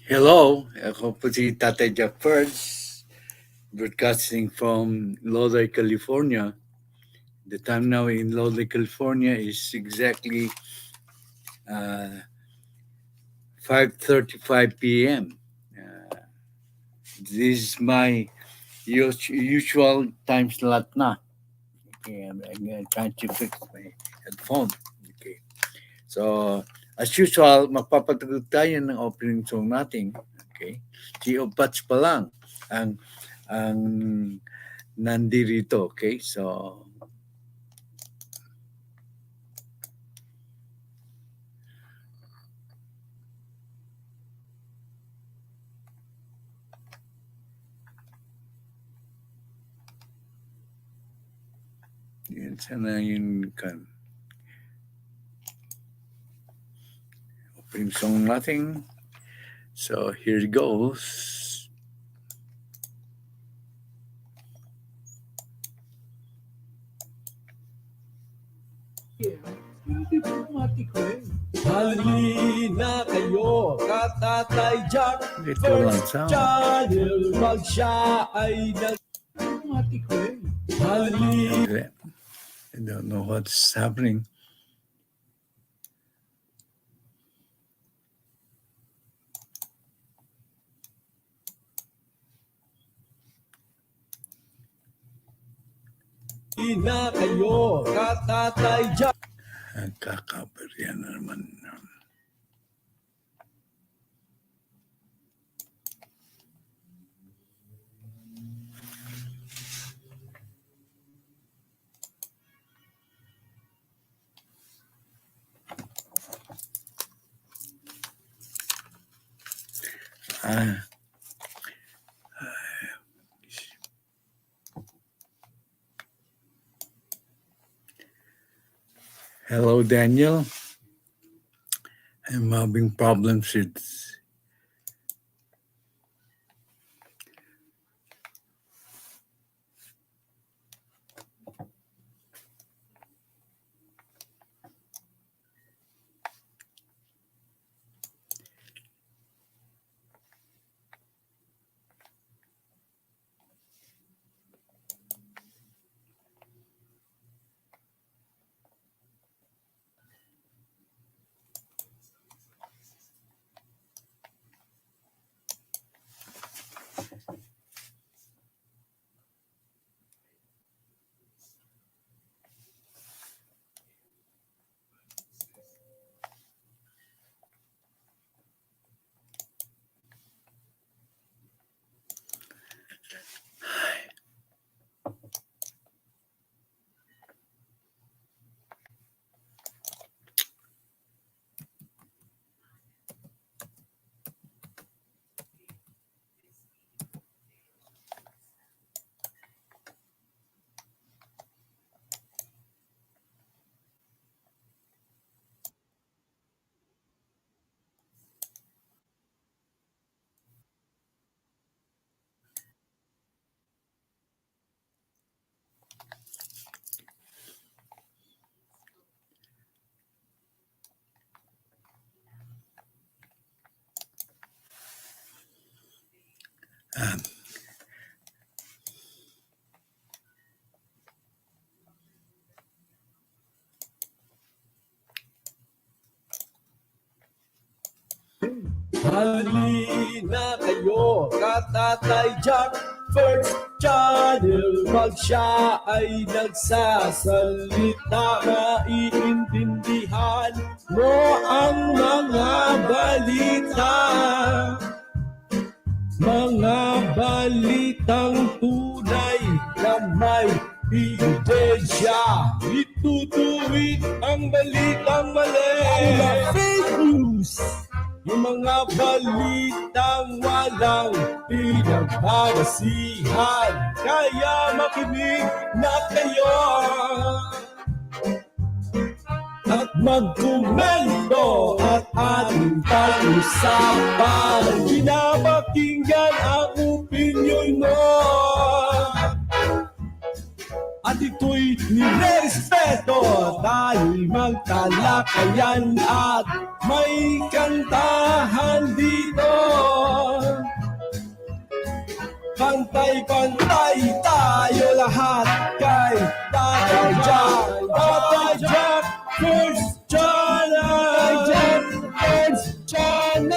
Hello, ako po si Tatay Jack First, broadcasting from Lodi, California. The time now in Lodi, California is exactly 5:35 p.m. This is my usual time slot na. Okay, I'm trying to fix my headphone. Okay. So, as usual, magpapatugtog tayo ng opening song natin. Okay? Si Opats pa lang ang nandirito. Okay? So, yan sana yung opening song natin. So, here it goes. Halina kayo, katatay Jack, Ito lang first sound. channel, pag siya ay halina. I don't know what's happening. Halina kayo, katatay Jack. Ang kakabarya na naman. Hello, Daniel. I'm having problems with Halina kayo, katatay Jack, first channel, pag siya ay nagsasalita, maiintindihan mo ang mga balita. Mga balitang tunay na may ebidensya, itutuwid ang balitang mali. Ang fake news, yung mga balitang walang pinagbabasihan, kaya makinig na kayo at magkomento at ating pag-usapan. Pinapakinggan ang opinyon mo at ito'y nirespeto dahil magtalakayan at may kantahan dito. pantay-pantay tayo lahat kay Tatay Jack. Tatay Jack, first channel. First channel.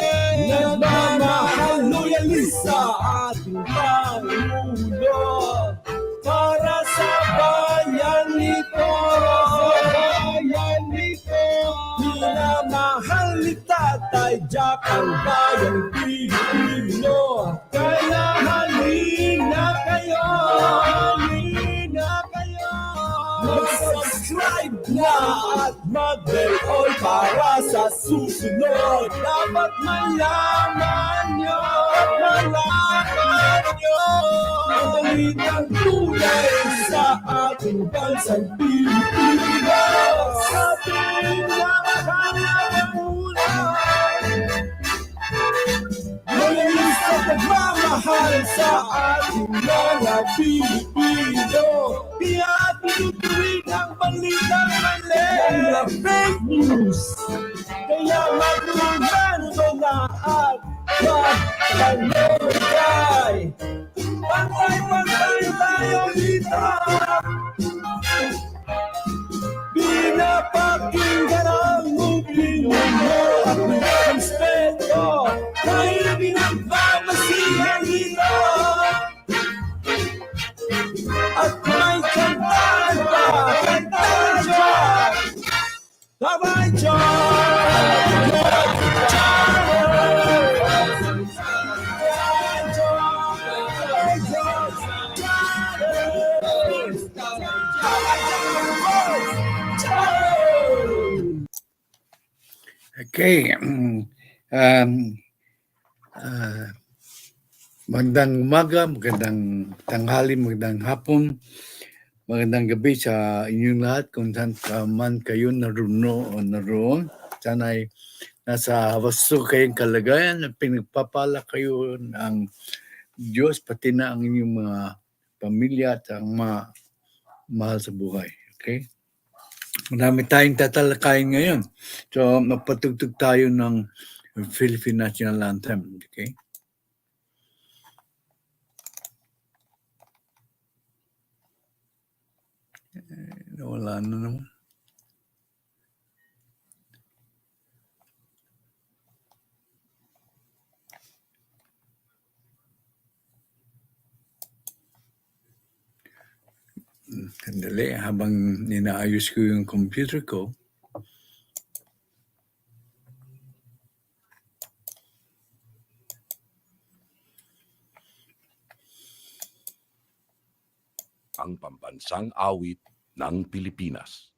Nagmamahal loyalista ating Pangulo. Para sa bayan nito. Minamahal ni Tatay Jack ang bayang Pilipino. Kaya halina kayo. Mag-subscribe na at mag-bell all para sa susunod. Dapat malaman nyo. Mabalitang tulay sa ating bansang Pilipinas. Sa ating loyalista nagmamahal sa ating mga Pilipino. Kaya tinutuwid ang balitang mali. Mga fake news. Kaya mag-rumento na at mag-tanogay. Pantay-pantay tayo dito. Pinapakinggan ang opinyon at may respeto. Tayo pinagbabasihan dito. At may kantahan pa, kantahan dyan. Tabay dyan. Okay. Magandang umaga, magandang tanghali, magandang hapon, magandang gabi sa inyong lahat kung saan ka man kayo naroon. Sana ay nasa wasto kayong kalagayan at pinagpapala kayo ng Diyos, pati na ang inyong mga pamilya at ang mga mahal sa buhay. Okay? Marami tayong tatalakayin ngayon. So, magpatugtog tayo ng Philippine National Anthem. Okay? Wala na naman. Sandali, habang inaayos ko yung computer ko. Ang pambansang awit ng Pilipinas.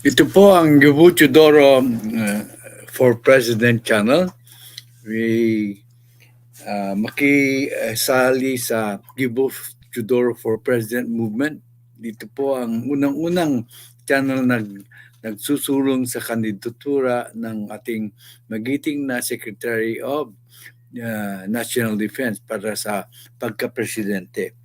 Ito po ang GIBO TEODORO for President channel. We makisali sa GIBO TEODORO for President movement. Dito po ang unang-unang channel nagsusulong sa kandidatura ng ating magiting na Secretary of National Defense para sa pagka-presidente.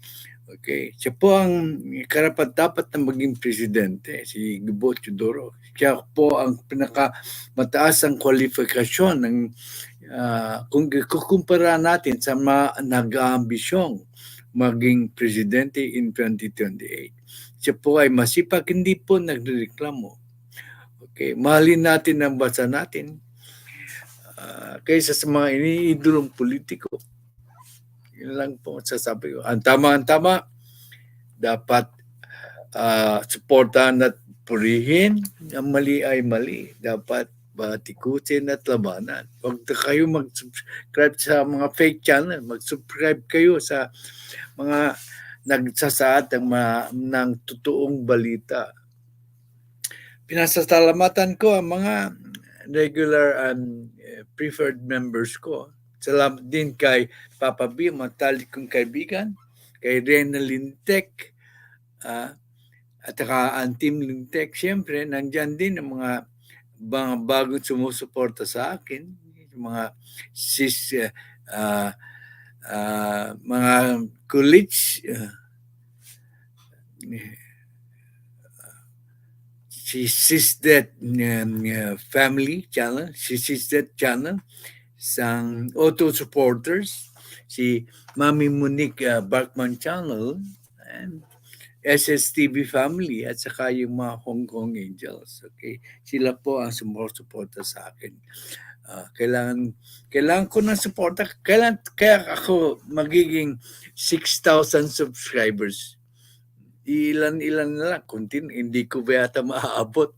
Okay, siya po ang karapat-dapat na maging presidente, si GIBO TEODORO. Siya po ang pinakamataas ang kwalifikasyon ng kung ikukumpara natin sa mga nag-aambisyong maging presidente in 2028. Siya po ay masipag, hindi po nagrereklamo. Okay, mahalin natin ang bansa natin kaysa sa mga iniidolong politiko. Yun lang po sasabi ko. Ang tama, dapat suportahan at purihin. Ang mali ay mali. Dapat batikutin at labanan. Huwag na kayo mag-subscribe sa mga fake channel. Mag-subscribe kayo sa mga nagsasaad ng totoong balita. Pinasasalamatan ko ang mga regular and preferred members ko. Salamat din kay Papa B, matalik kong kaibigan, kay Rena Lintek, at saka ang Team Lintek. Siyempre, nandyan din ang mga bagong sumusuporta sa akin, mga mga college, si Sisdet Family Channel, si Sisdet Channel, sang auto supporters, si Mami Monique Barkman Channel, and SSTV Family, at saka yung mga Hong Kong Angels. Okay? Sila po ang sumusuporta sa akin. Kailangan ko ng suporta. Kaya ako magiging 6,000 subscribers. Ilan na lang. Hindi ko ba yata maaabot.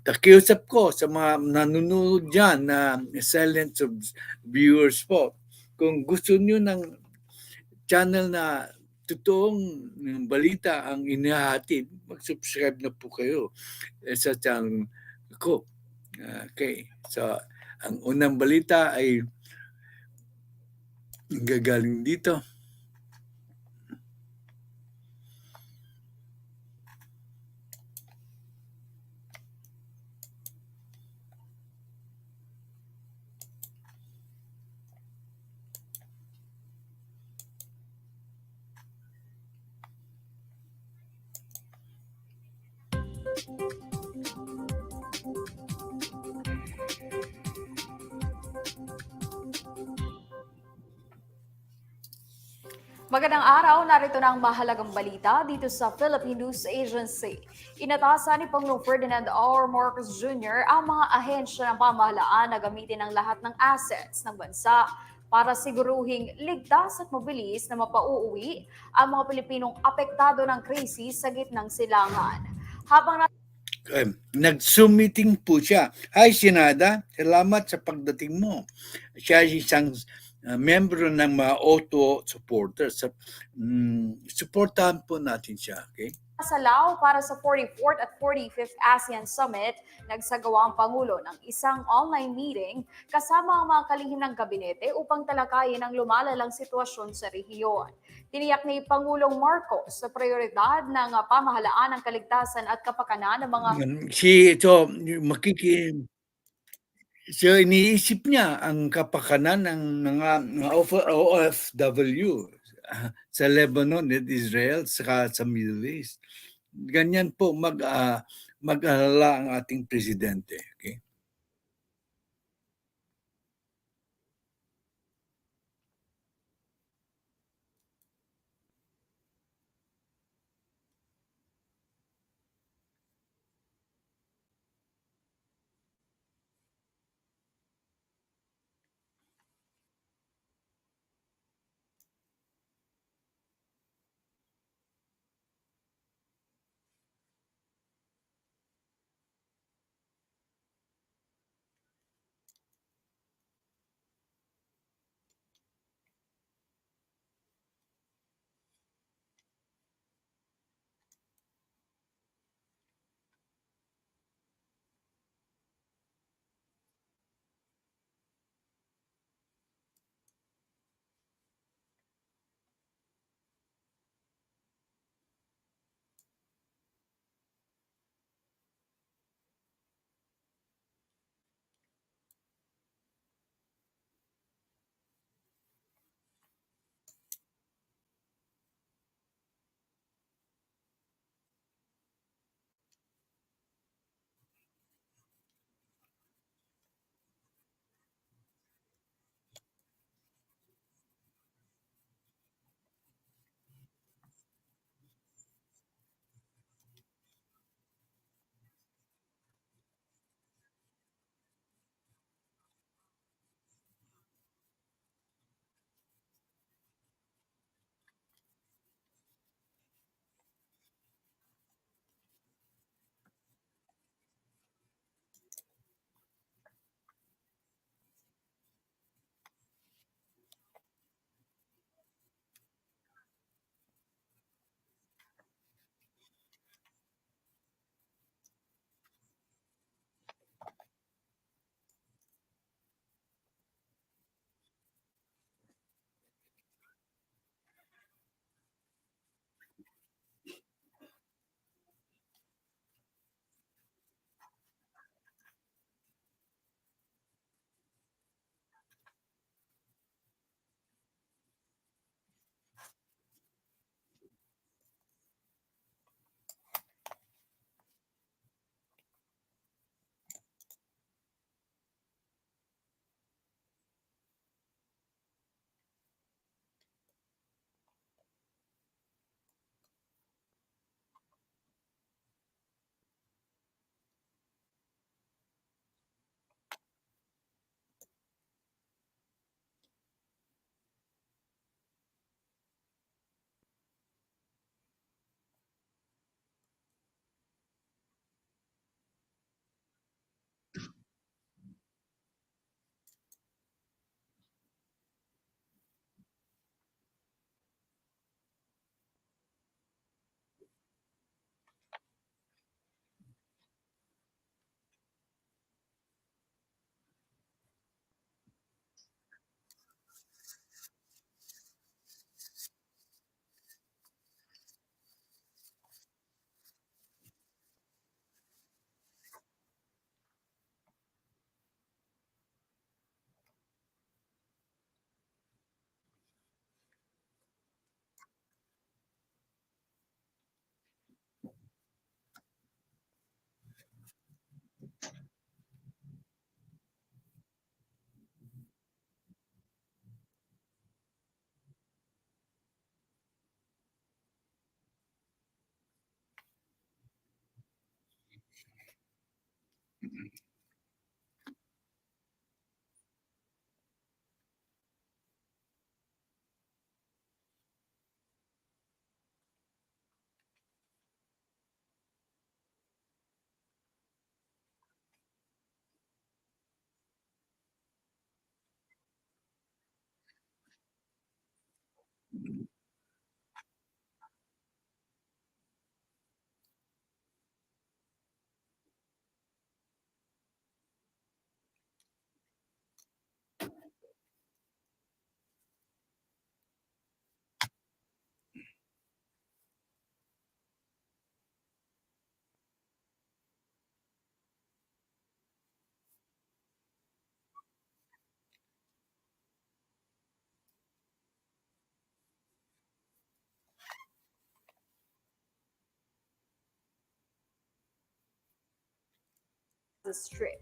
Takiusap ko sa mga nanonood dyan na silent viewers po. Kung gusto nyo ng channel na totoong balita ang inihahatid, mag-subscribe na po kayo sa channel ko. Okay. So, ang unang balita ay gagaling dito. Magandang araw, narito na ang mahalagang balita dito sa Philippine News Agency. Inatasan ni Pangulong Ferdinand R. Marcos Jr. ang mga ahensya ng pamahalaan na gamitin ang lahat ng assets ng bansa para siguruhing ligtas at mabilis na mapauuwi ang mga Pilipinong apektado ng krisis sa gitnang silangan. Habang Nag-Zoom meeting po siya. Hi, Sinada. Salamat sa pagdating mo. Siya isang membro ng mga auto supporters. Supportahan po natin siya. Okay? sa Lao para sa 44th at 45th ASEAN Summit, nagsagawa ang Pangulo ng isang online meeting kasama ang mga kalihim ng gabinete upang talakayin ang lumalalang sitwasyon sa rehiyon. Tiniyak ni Pangulong Marcos sa prioridad ng pamahalaan ng kaligtasan at kapakanan ng mga So, iniisip niya ang kapakanan ng mga OFW sa Lebanon at Israel saka sa Middle East. Ganyan po mag-alala ang ating presidente. Okay? Strip.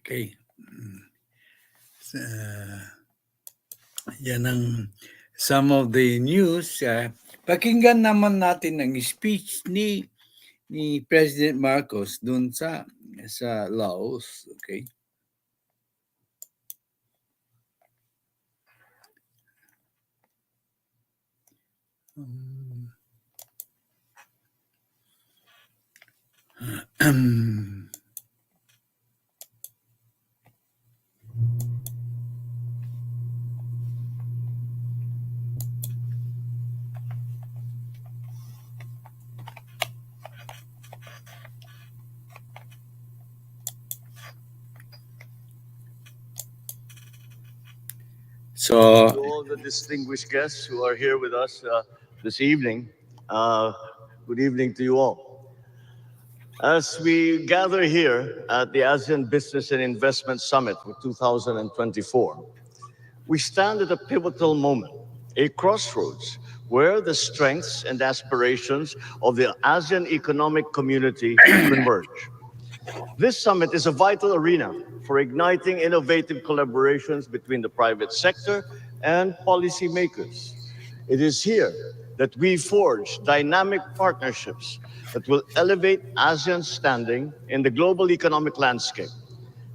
Okay. Yan ang some of the news. Pakinggan naman natin ang speech ni President Marcos dun sa Laos. Okay. So, To all the distinguished guests who are here with us this evening, good evening to you all. As we gather here at the ASEAN Business and Investment Summit for 2024, we stand at a pivotal moment, a crossroads where the strengths and aspirations of the ASEAN economic community converge. This summit is a vital arena for igniting innovative collaborations between the private sector and policymakers. It is here that we forge dynamic partnerships that will elevate ASEAN's standing in the global economic landscape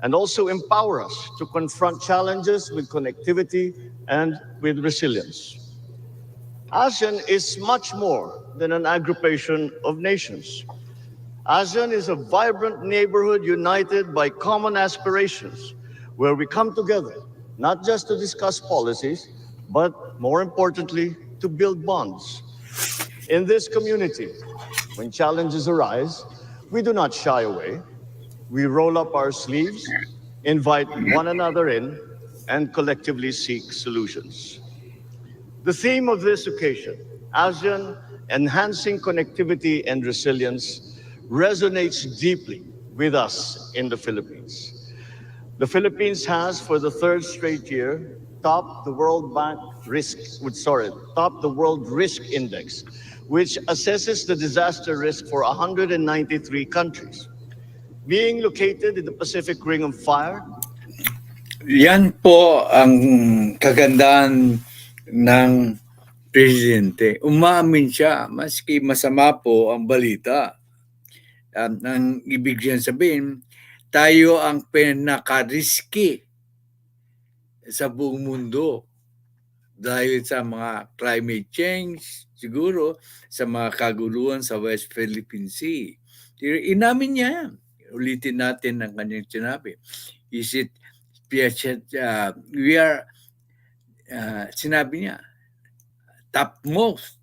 and also empower us to confront challenges with connectivity and with resilience. ASEAN is much more than an aggregation of nations. ASEAN is a vibrant neighborhood united by common aspirations, where we come together not just to discuss policies, but more importantly, to build bonds. In this community, when challenges arise, we do not shy away. We roll up our sleeves, invite one another in, and collectively seek solutions. The theme of this occasion, ASEAN Enhancing Connectivity and Resilience, resonates deeply with us in the Philippines. The Philippines has, for the third straight year, topped the World Risk Index, which assesses the disaster risk for 193 countries. Being located in the Pacific Ring of Fire, Yan po ang kagandahan ng presidente. Umamin siya, maski masama po ang balita. Ang ibig niyan sabihin, tayo ang pinaka-risky sa buong mundo dahil sa mga climate change, siguro sa mga kaguluhan sa West Philippine Sea. Inamin niya yan. Ulitin natin ang kanyang sinabi. Is it, we are, sinabi niya, topmost.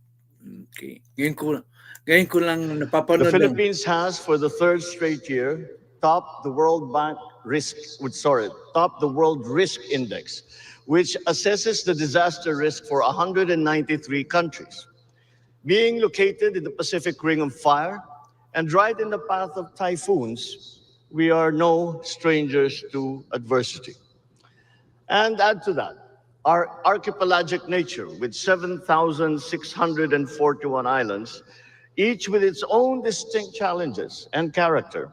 Okay. Ngayon ko lang the napapanood. Philippines has, for the third straight year, topped the World Risk Index, which assesses the disaster risk for 193 countries. Being located in the Pacific Ring of Fire and right in the path of typhoons, we are no strangers to adversity. And add to that, our archipelagic nature with 7,641 islands, each with its own distinct challenges and character.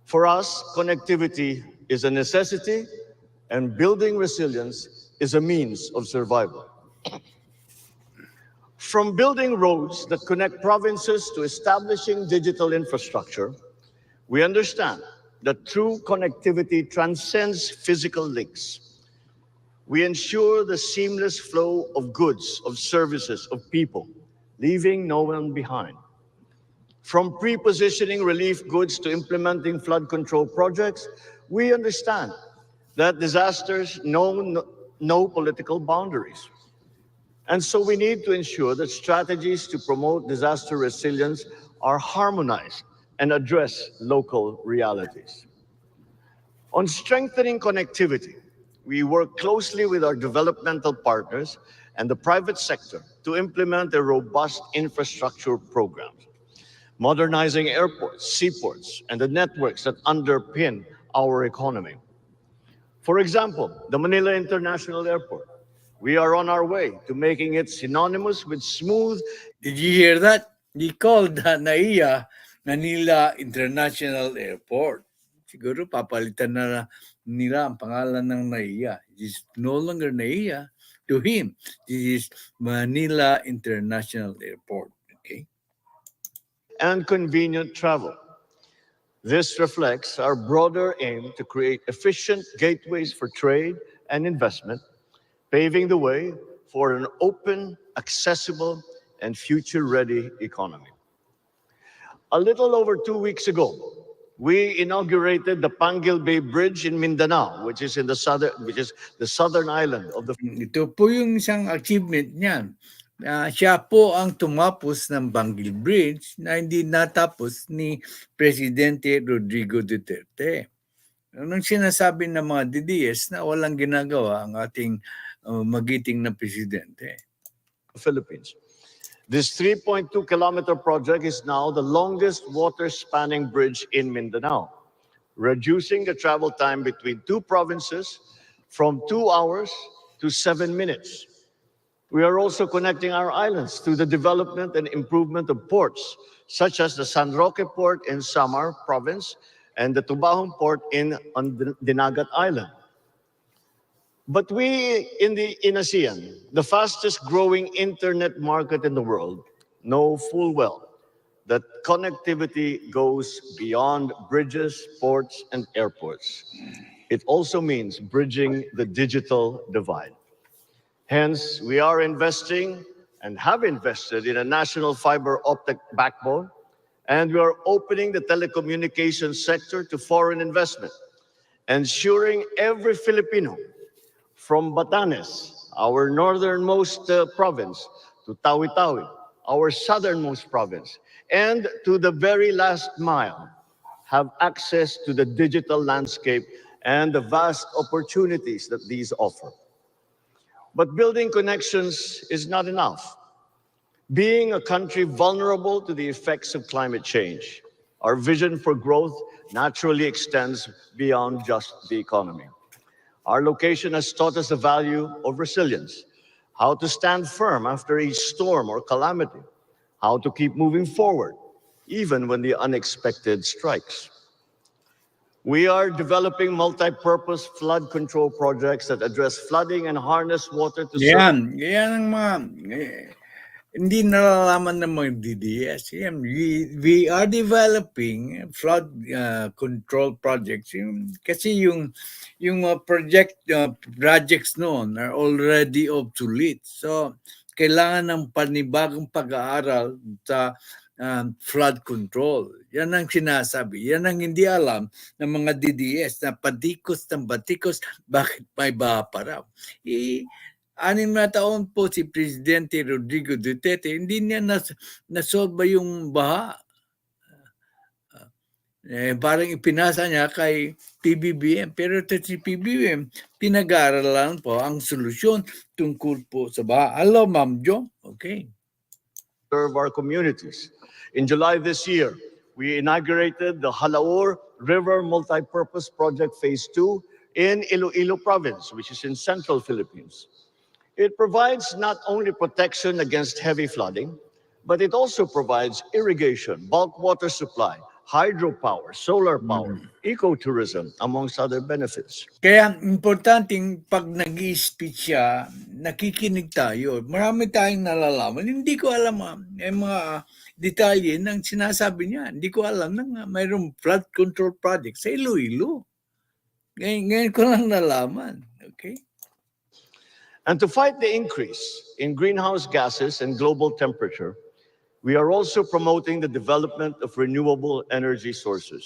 For us, connectivity is a necessity, and building resilience is a means of survival. From building roads that connect provinces to establishing digital infrastructure, we understand that true connectivity transcends physical links. We ensure the seamless flow of goods, of services, of people, leaving no one behind. From pre-positioning relief goods to implementing flood control projects, we understand that disasters know no political boundaries. And so we need to ensure that strategies to promote disaster resilience are harmonized and address local realities. On strengthening connectivity, we work closely with our developmental partners and the private sector to implement a robust infrastructure program, modernizing airports, seaports, and the networks that underpin our economy. For example, the Manila International Airport. We are on our way to making it synonymous with smooth. Did you hear that? He called NAIA Manila International Airport. Siguro papalitan na nila ang pangalan ng NAIA. It is no longer NAIA. To him, this is Manila International Airport. Okay. And convenient travel. This reflects our broader aim to create efficient gateways for trade and investment, paving the way for an open, accessible, and future-ready economy. A little over 2 weeks ago, we inaugurated the Pangulo Bay Bridge in Mindanao, which is the southern island of the. Ito po yung isang achievement niyan. Siya po ang tumapos ng Pangulo Bridge na hindi natapos ni Presidente Rodrigo Duterte. Anong sinasabi ng mga DDS na walang ginagawa ang ating magiting na presidente? Philippines. This 3.2-kilometer project is now the longest water-spanning bridge in Mindanao, reducing the travel time between two provinces from 2 hours to 7 minutes. We are also connecting our islands through the development and improvement of ports, such as the San Roque port in Samar province and the Tubahon port on Dinagat Island. But we in ASEAN, the fastest growing internet market in the world, know full well that connectivity goes beyond bridges, ports, and airports. It also means bridging the digital divide. Hence, we are investing and have invested in a national fiber optic backbone, and we are opening the telecommunications sector to foreign investment, ensuring every Filipino, from Batanes, our northernmost province, to Tawi-Tawi, our southernmost province, and to the very last mile, have access to the digital landscape and the vast opportunities that these offer. But building connections is not enough. Being a country vulnerable to the effects of climate change, our vision for growth naturally extends beyond just the economy. Our location has taught us the value of resilience, how to stand firm after each storm or calamity, how to keep moving forward, even when the unexpected strikes. We are developing multi-purpose flood control projects that address flooding and harness water to serve. Yan ang mga hindi nalalaman ng mga DDS. Yan, we are developing flood control projects. Kasi yung mga projects noon are already obsolete. So, kailangan ng panibagong pag-aaral sa flood control. Yan ang sinasabi. Yan ang hindi alam ng mga DDS na patikos ng batikos, bakit may baha pa raw. 6 na taon po si Presidente Rodrigo Duterte, hindi niya nasolba yung baha. Parang ipinasa niya kay PBBM. Pero si PBBM, pinag-aaralan po ang solusyon tungkol po sa baha. Hello, Ma'am Jo. Okay. Serve our communities. In July this year, we inaugurated the Halaur River Multipurpose Project Phase 2 in Iloilo Province, which is in central Philippines. It provides not only protection against heavy flooding, but it also provides irrigation, bulk water supply, hydropower, solar power, ecotourism, amongst other benefits. Kaya importanteng pag nag-i-speech siya, nakikinig tayo. Marami tayong nalalaman. Hindi ko alam yung mga detalye ng sinasabi niya. Hindi ko alam na mayroong flood control project sa Iloilo. Ngayon ko lang nalaman. Okay? And to fight the increase in greenhouse gases and global temperature, we are also promoting the development of renewable energy sources.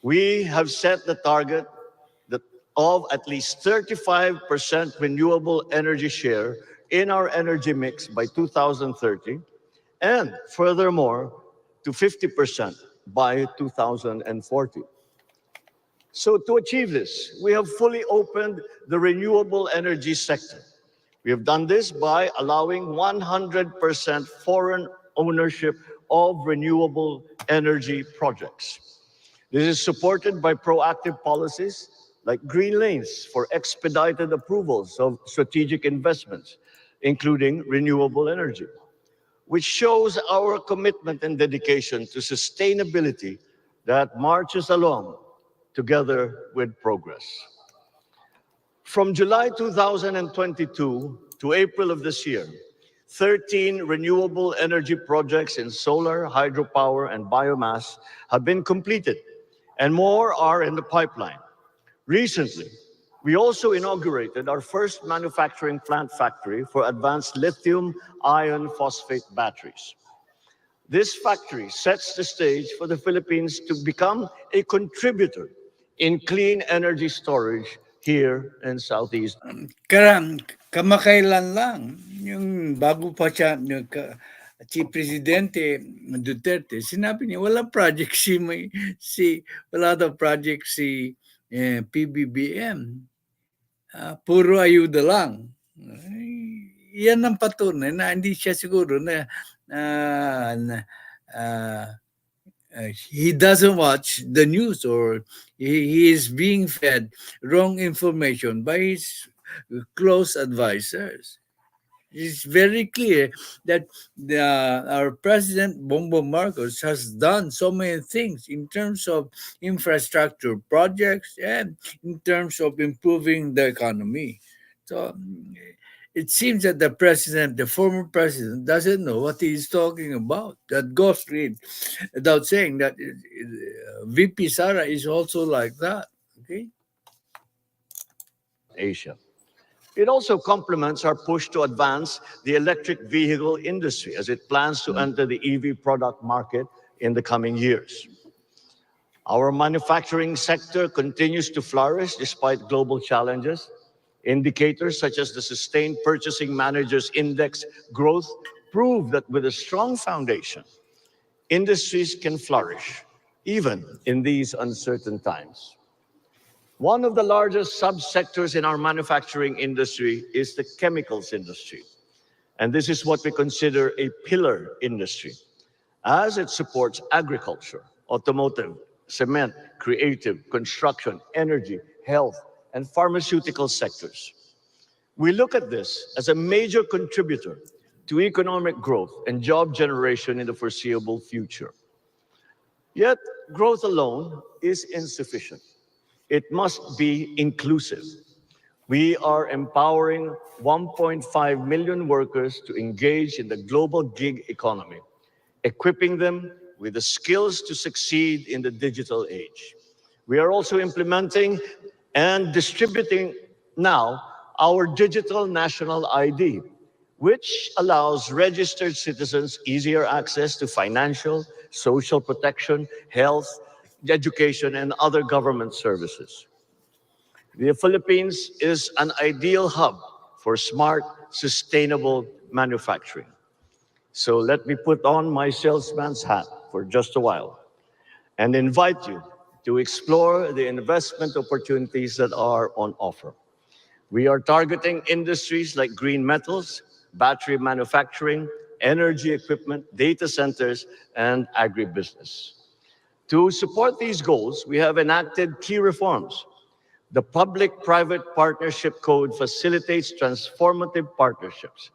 We have set the target of at least 35% renewable energy share in our energy mix by 2030, and furthermore to 50% by 2040. So to achieve this, we have fully opened the renewable energy sector. We have done this by allowing 100% foreign ownership of renewable energy projects. This is supported by proactive policies like green lanes for expedited approvals of strategic investments, including renewable energy, which shows our commitment and dedication to sustainability that marches along together with progress. From July 2022 to April of this year, 13 renewable energy projects in solar, hydropower, and biomass have been completed, and more are in the pipeline. Recently, we also inaugurated our first manufacturing plant factory for advanced lithium iron phosphate batteries. This factory sets the stage for the Philippines to become a contributor in clean energy storage here in Southeast. Kamakailan lang, yung bago pa siya, si Presidente Duterte, sinabi niya, wala project wala daw project si PBBM. Puro ayuda lang. Yan ang patunay na hindi siya siguro na he doesn't watch the news, or he is being fed wrong information by his close advisors. It's very clear that our President Bongbong Marcos has done so many things in terms of infrastructure projects and in terms of improving the economy. So it seems that the former president, doesn't know what he is talking about. That goes without saying that VP Sara is also like that. Okay. Asia. It also complements our push to advance the electric vehicle industry as it plans to enter the EV product market in the coming years. Our manufacturing sector continues to flourish despite global challenges. Indicators such as the Sustained Purchasing Managers Index growth prove that with a strong foundation, industries can flourish even in these uncertain times. One of the largest subsectors in our manufacturing industry is the chemicals industry. And this is what we consider a pillar industry, as it supports agriculture, automotive, cement, creative, construction, energy, health, and pharmaceutical sectors. We look at this as a major contributor to economic growth and job generation in the foreseeable future. Yet, growth alone is insufficient. It must be inclusive. We are empowering 1.5 million workers to engage in the global gig economy, equipping them with the skills to succeed in the digital age. We are also implementing and distributing now our digital national ID, which allows registered citizens easier access to financial, social protection, health, education, and other government services. The Philippines is an ideal hub for smart, sustainable manufacturing. So let me put on my salesman's hat for just a while and invite you to explore the investment opportunities that are on offer. We are targeting industries like green metals, battery manufacturing, energy equipment, data centers, and agribusiness. To support these goals, we have enacted key reforms. The Public-Private Partnership Code facilitates transformative partnerships.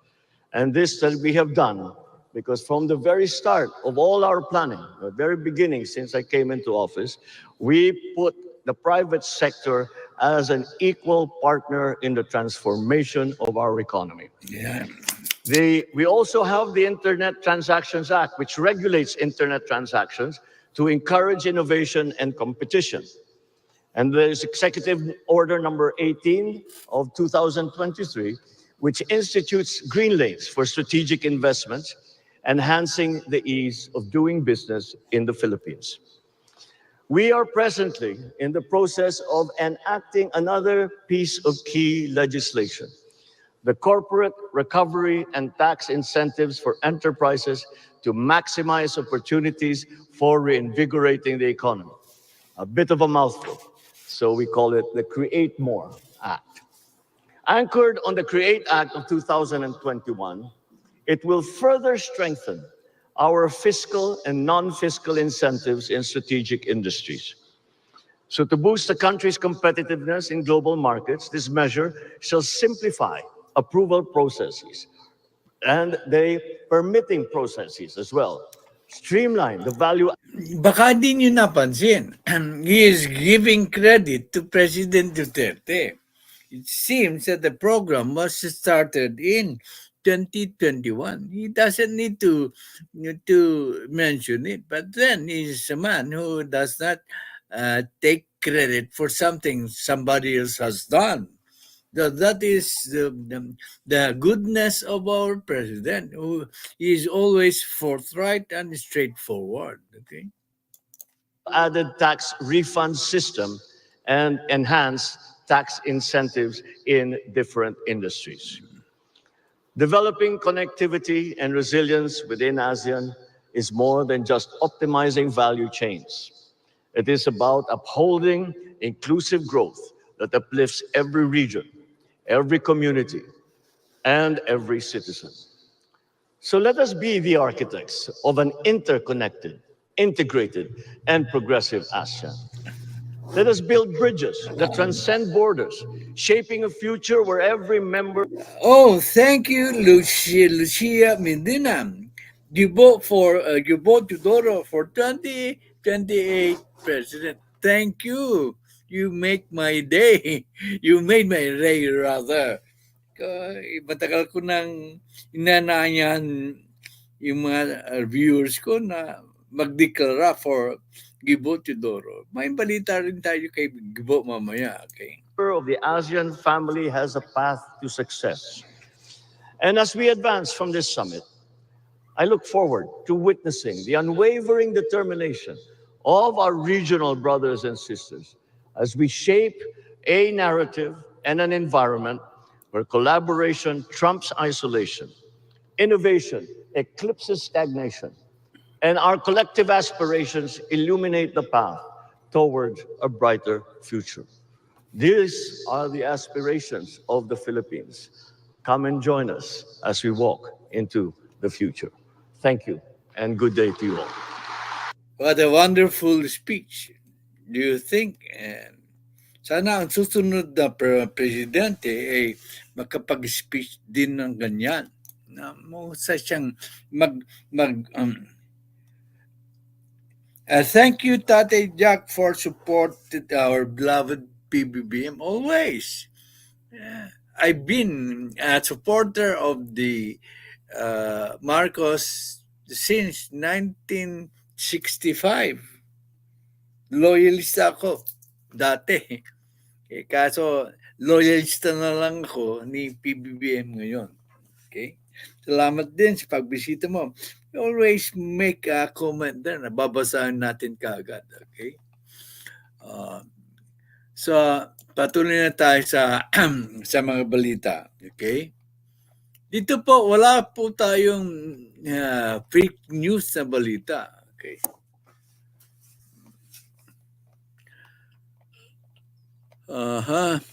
And this that we have done because from the very start of all our planning, the very beginning since I came into office, we put the private sector as an equal partner in the transformation of our economy. Yeah. We also have the Internet Transactions Act, which regulates internet transactions to encourage innovation and competition. And there's Executive Order number 18 of 2023, which institutes green lanes for strategic investments, enhancing the ease of doing business in the Philippines. We are presently in the process of enacting another piece of key legislation, the Corporate Recovery and Tax Incentives for Enterprises to maximize opportunities for reinvigorating the economy. A bit of a mouthful, so we call it the Create More Act. Anchored on the Create Act of 2021, it will further strengthen our fiscal and non-fiscal incentives in strategic industries. So to boost the country's competitiveness in global markets, this measure shall simplify approval processes and the permitting processes as well, streamline the value. Baka di nyo napansin, he is giving credit to President Duterte. It seems that the program was started in 2021. He doesn't need to mention it, but then he's a man who does not take credit for something somebody else has done. That is the goodness of our president, who is always forthright and straightforward. Okay. Added tax refund system and enhanced tax incentives in different industries. Developing connectivity and resilience within ASEAN is more than just optimizing value chains. It is about upholding inclusive growth that uplifts every region, every community, and every citizen. So let us be the architects of an interconnected, integrated, and progressive ASEAN. Let us build bridges that transcend borders, shaping a future where every member. Oh, thank you, Lucia Medina. GIBO for GIBO TEODORO for 2028 President. Thank you. You make my day. You made my day rather. Matagal ko nang inanayan yung mga viewers ko na magdeklara for GIBO TEODORO. May balita rin tayo kay GIBO mamaya. Okay. Of the ASEAN family has a path to success. And as we advance from this summit, I look forward to witnessing the unwavering determination of our regional brothers and sisters as we shape a narrative and an environment where collaboration trumps isolation, innovation eclipses stagnation, and our collective aspirations illuminate the path toward a brighter future. These are the aspirations of the Philippines. Come and join us as we walk into the future. Thank you and good day to you all. What a wonderful speech. Do you think? Sana ang susunod na presidente ay makapag-speech din ng ganyan. Na mo sa siyang Thank you, Tatay Jack, for support to our beloved PBBM always. I've been a supporter of the Marcos since 1965. Loyalista ako dati. Kaso loyalista na lang ako ni PBBM ngayon. Okay? Salamat din sa pagbisita mo. Always make a comment there. Nababasahan natin kaagad. Okay? So, patuloy na tayo sa sa mga balita. Okay? Dito po, wala po tayong fake news na balita. Okay? Aha.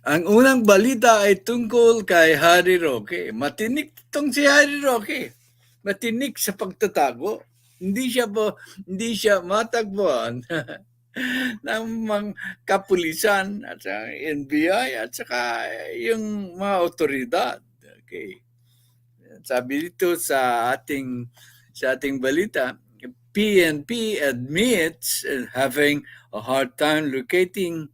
Ang unang balita ay tungkol kay Harry Roque. Matinik itong si Harry Roque. Matinik sa pagtatago. Hindi siya matagpuan ng mga kapulisan at sa NBI at saka yung mga otoridad. Okay. Sabi dito sa ating balita, PNP admits having a hard time locating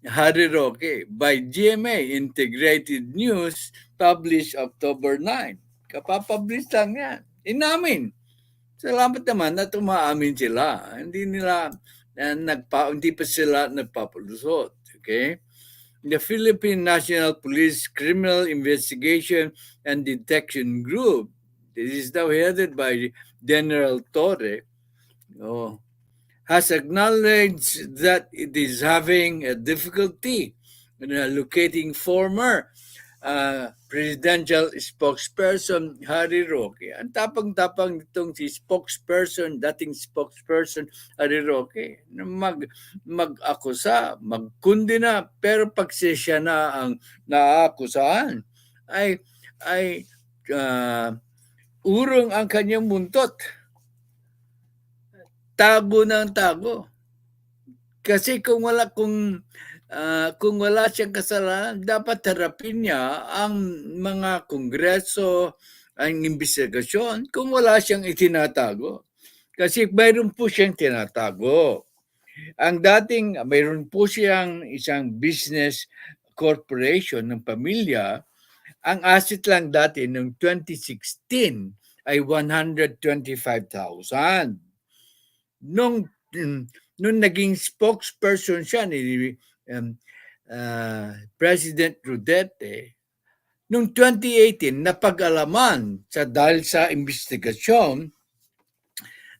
Harry Roque by GMA Integrated News published October 9. Kapapublish lang yan. Inamin. Salamat naman na tumaamin sila. Hindi pa sila nagpapalusot. Okay? The Philippine National Police Criminal Investigation and Detection Group, this is now headed by General Torre, has acknowledged that it is having a difficulty in locating former presidential spokesperson Harry Roque. Ang tapang-tapang nitong si dating spokesperson Harry Roque, mag-akusa, magkundina, pero pag siya na ang naaakusahan, ay urong ang kanyang buntot. Tago ng tago. Kasi kung wala siyang kasalanan, dapat harapin niya ang mga kongreso, ang investigasyon, kung wala siyang itinatago. Kasi mayroon po siyang tinatago. Mayroon po siyang isang business corporation ng pamilya. Ang asset lang dati noong 2016 ay 125,000. Nung naging spokesperson siya ni President Duterte, noong 2018, napag-alaman dahil sa investigasyon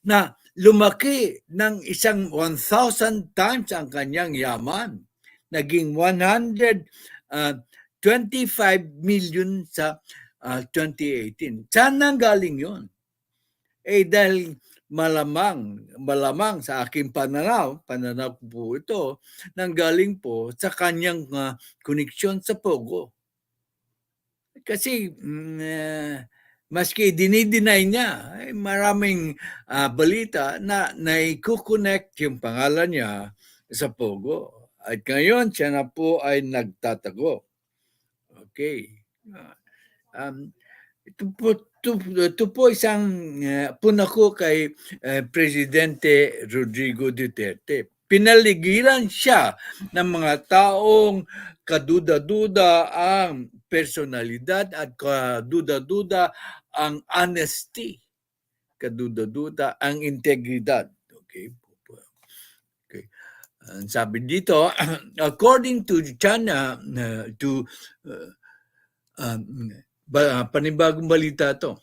na lumaki ng 1,000 times ang kanyang yaman. Naging 125 million sa 2018. Saan nang galing yun? Dahil malamang sa aking pananaw po ito, nanggaling po sa kanyang koneksyon sa Pogo. Kasi maski dinideny niya, maraming balita na naikukonect yung pangalan niya sa Pogo. At ngayon, siya na po ay nagtatago. Okay. Ito po isang punako kay Presidente Rodrigo Duterte. Pinaligiran siya ng mga taong kaduda-duda ang personalidad at kaduda-duda ang honesty, kaduda-duda ang integridad. Okay. Sabi dito, according to China, panibagong balita to.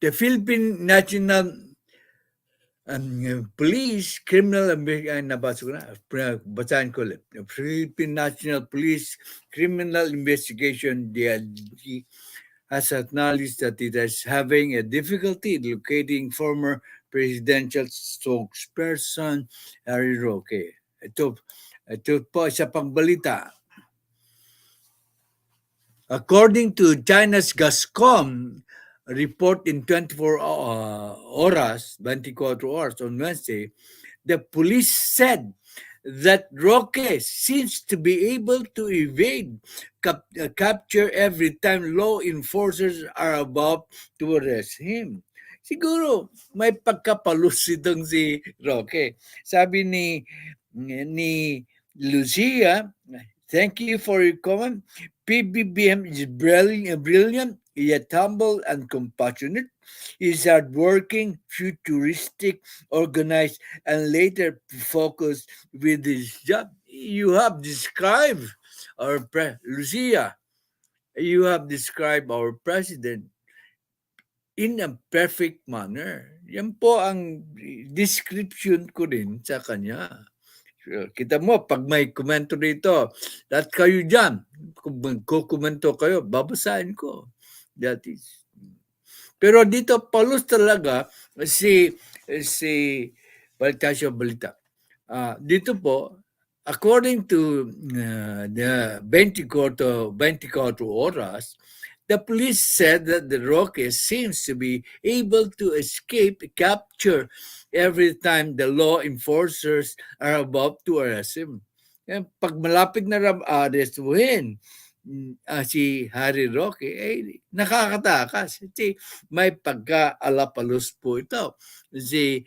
The Philippine National Police Criminal Philippine National Police Criminal Investigation DLG has acknowledged that it is having a difficulty locating former presidential spokesperson Harry Roque. Ito po sa pangbalita. According to China's Gascom, report in 24 hours, 24 hours on Wednesday, the police said that Roque seems to be able to evade capture every time law enforcers are about to arrest him. Siguro may pagkapalus itong si Roque. Sabi ni Lucia, thank you for your comment. Pbbm is brilliant, yet humble and compassionate. He's hardworking, futuristic, organized, and later focused with his job. You have described Lucia, you have described our president in a perfect manner. Yan po ang description ko din sa kanya. Kita mo, pag may komento dito, lahat kayo dyan, kung magkukomento kayo, babasahin ko. That is. Pero dito, palus talaga si Balita. Dito po, according to the 24 oras, the police said that the Roque seems to be able to escape capture every time the law enforcers are about to arrest him. Pag malapit na arrestuhin si Harry Roque, nakakatakas. May pagka-alapalus po ito si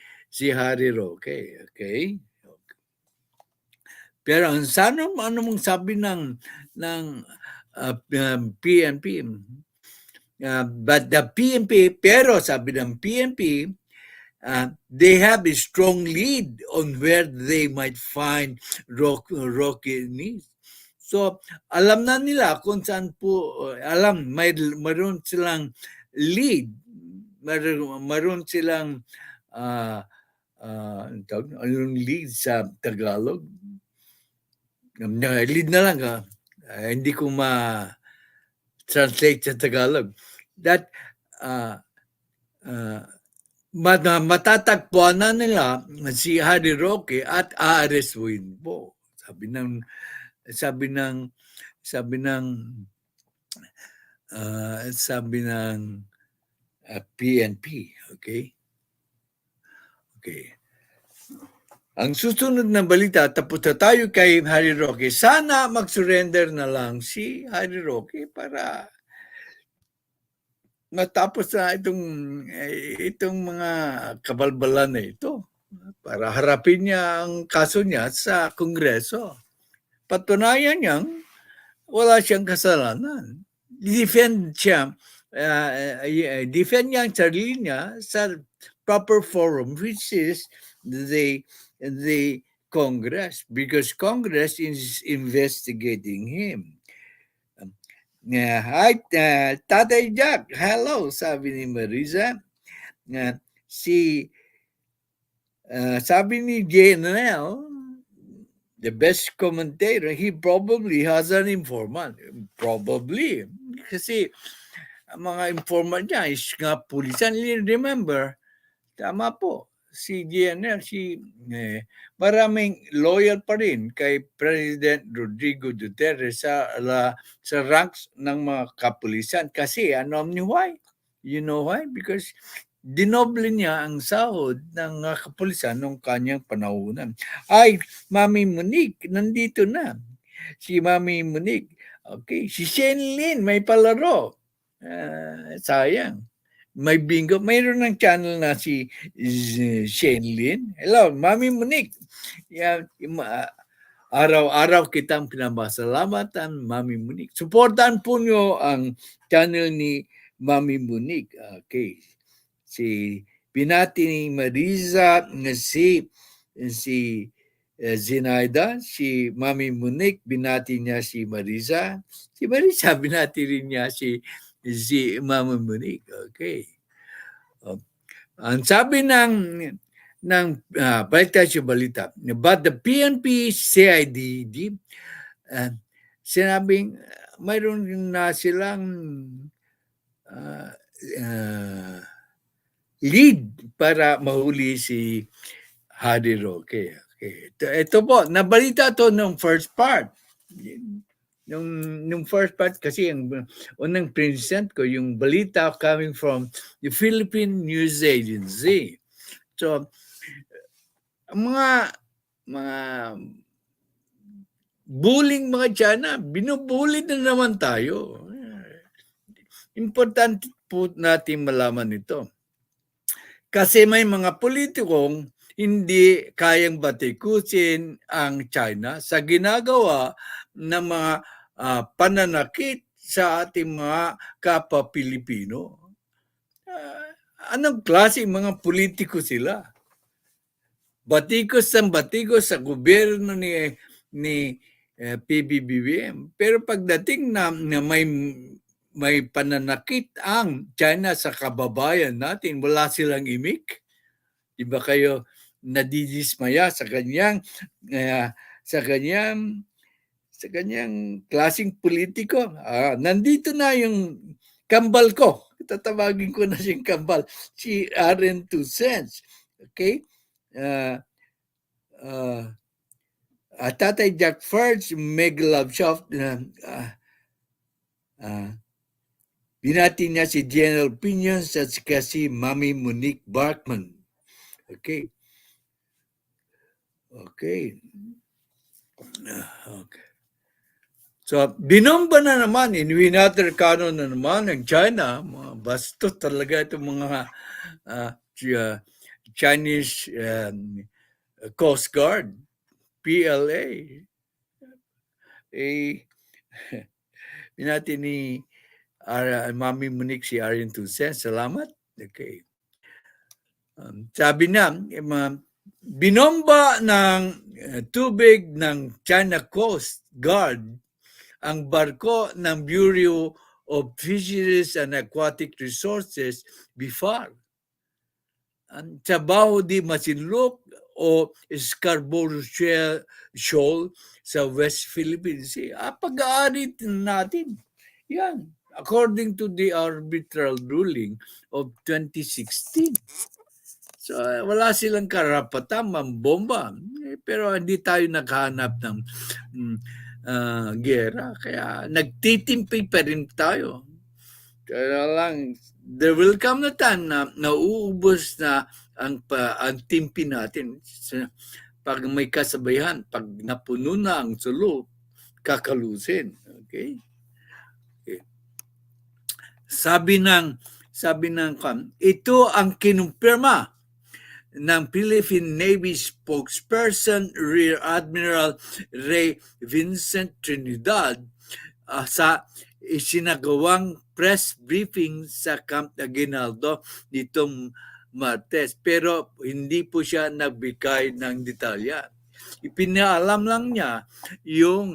Harry Roque. Okay? Pero ano mong sabi ng PNP? But the PNP, pero sabi ng PNP, they have a strong lead on where they might find Roque needs. So, alam na nila kung saan po, mayroon silang lead, mayroon silang anong lead sa Tagalog? Lead na lang, hindi ko ma-translate sa Tagalog. That matatagpuan na nila si Harry Roque at aarestuhin po. Sabi ng PNP, okay? Okay. Ang susunod na balita, tapos na tayo kay Harry Roque. Sana mag-surrender na lang si Harry Roque para matapos na itong mga kabalbalan na ito. Para harapin niya ang kaso niya sa Kongreso. Patunayan niyang wala siyang kasalanan. Defend niya ang sarili niya sa proper forum, which is the Congress, because Congress is investigating him. Hi, Tatay Jack. Hello, sabi ni Marisa. Sabi ni JNL, the best commentator, he probably has an informant. Probably. Kasi ang mga informant niya is nga pulisan. Remember, tama po, si JNL, maraming loyal pa rin kay President Rodrigo Duterte sa ranks ng mga kapulisan. Kasi ano niyo why? You know why? Because dinoble niya ang sahod ng kapulisan nung kanyang panahonan. Ay, Mami Monique, nandito na. Si Mami Monique. Okay, si Shenlin, may palaro. Sayang. May bingo. Mayroon ng channel na si Shenlin. Hello, Mami Monique. Araw-araw kitang pinapasalamatan, Mami Monique. Supportan po nyo ang channel ni Mami Monique. Okay. Si binati ni Marisa, si Zinaida, si Mami Monique, binati niya si Marisa. Si Marisa, binati rin niya si Mami Monique. Okay. Ang sabi ng balita, but the PNP CIDD, sinabing mayroon na silang lead para mahuli si Harry Roque. Okay. Ito po, nabalita to ng first part. Nung first part kasi ang unang present ko yung balita coming from the Philippine News Agency. So ang mga bullying mga China, binubully na naman tayo. Importante po natin malaman ito. Kasi may mga politikong hindi kayang batikusin ang China sa ginagawa ng mga pananakit sa ating mga kapwa Pilipino. Anong klase mga politiko sila? Batikos sa gobyerno ni PBBM. Pero pagdating na may pananakit ang China sa kababayan natin, wala silang imik. Di ba kayo nadidismaya sa kanyang klaseng politiko? Nandito na yung kambal ko. Tatawagin ko na siyang kambal. Si Aaron 2 cents. Okay? Tatay Jack First, Meg Love Shop, binati niya si General Pinions at si Mami Monique Barkman. Okay. So, binomba na naman, inwinater canon na naman ng China. Mga bastos talaga itong mga Chinese Coast Guard, PLA. Binati ni Mami Monique si Arian 2 cents. Salamat. Okay. Sabi na, binomba ng tubig ng China Coast Guard ang barko ng Bureau of Fisheries and Aquatic Resources, BIFAR. Ang TRABAHO di Masinloc o Scarborough Shoal sa West Philippine Sea. Pag-aari natin. Yan. According to the arbitral ruling of 2016. So, wala silang karapatan mambomba. Pero hindi tayo naghahanap ng gera. Kaya nagtitimpi pa rin tayo. Kaya lang, there will come na time na nauubos na ang timpi natin. Pag may kasabayan, pag napuno na ang sulo, kakalusin. Okay? Sabi ng ito ang kinumpirma ng Philippine Navy spokesperson Rear Admiral Ray Vincent Trinidad sa isinagawang press briefing sa Camp Aguinaldo nitong Martes. Pero hindi po siya nagbigay ng detalya. Ipinaalam lang niya yung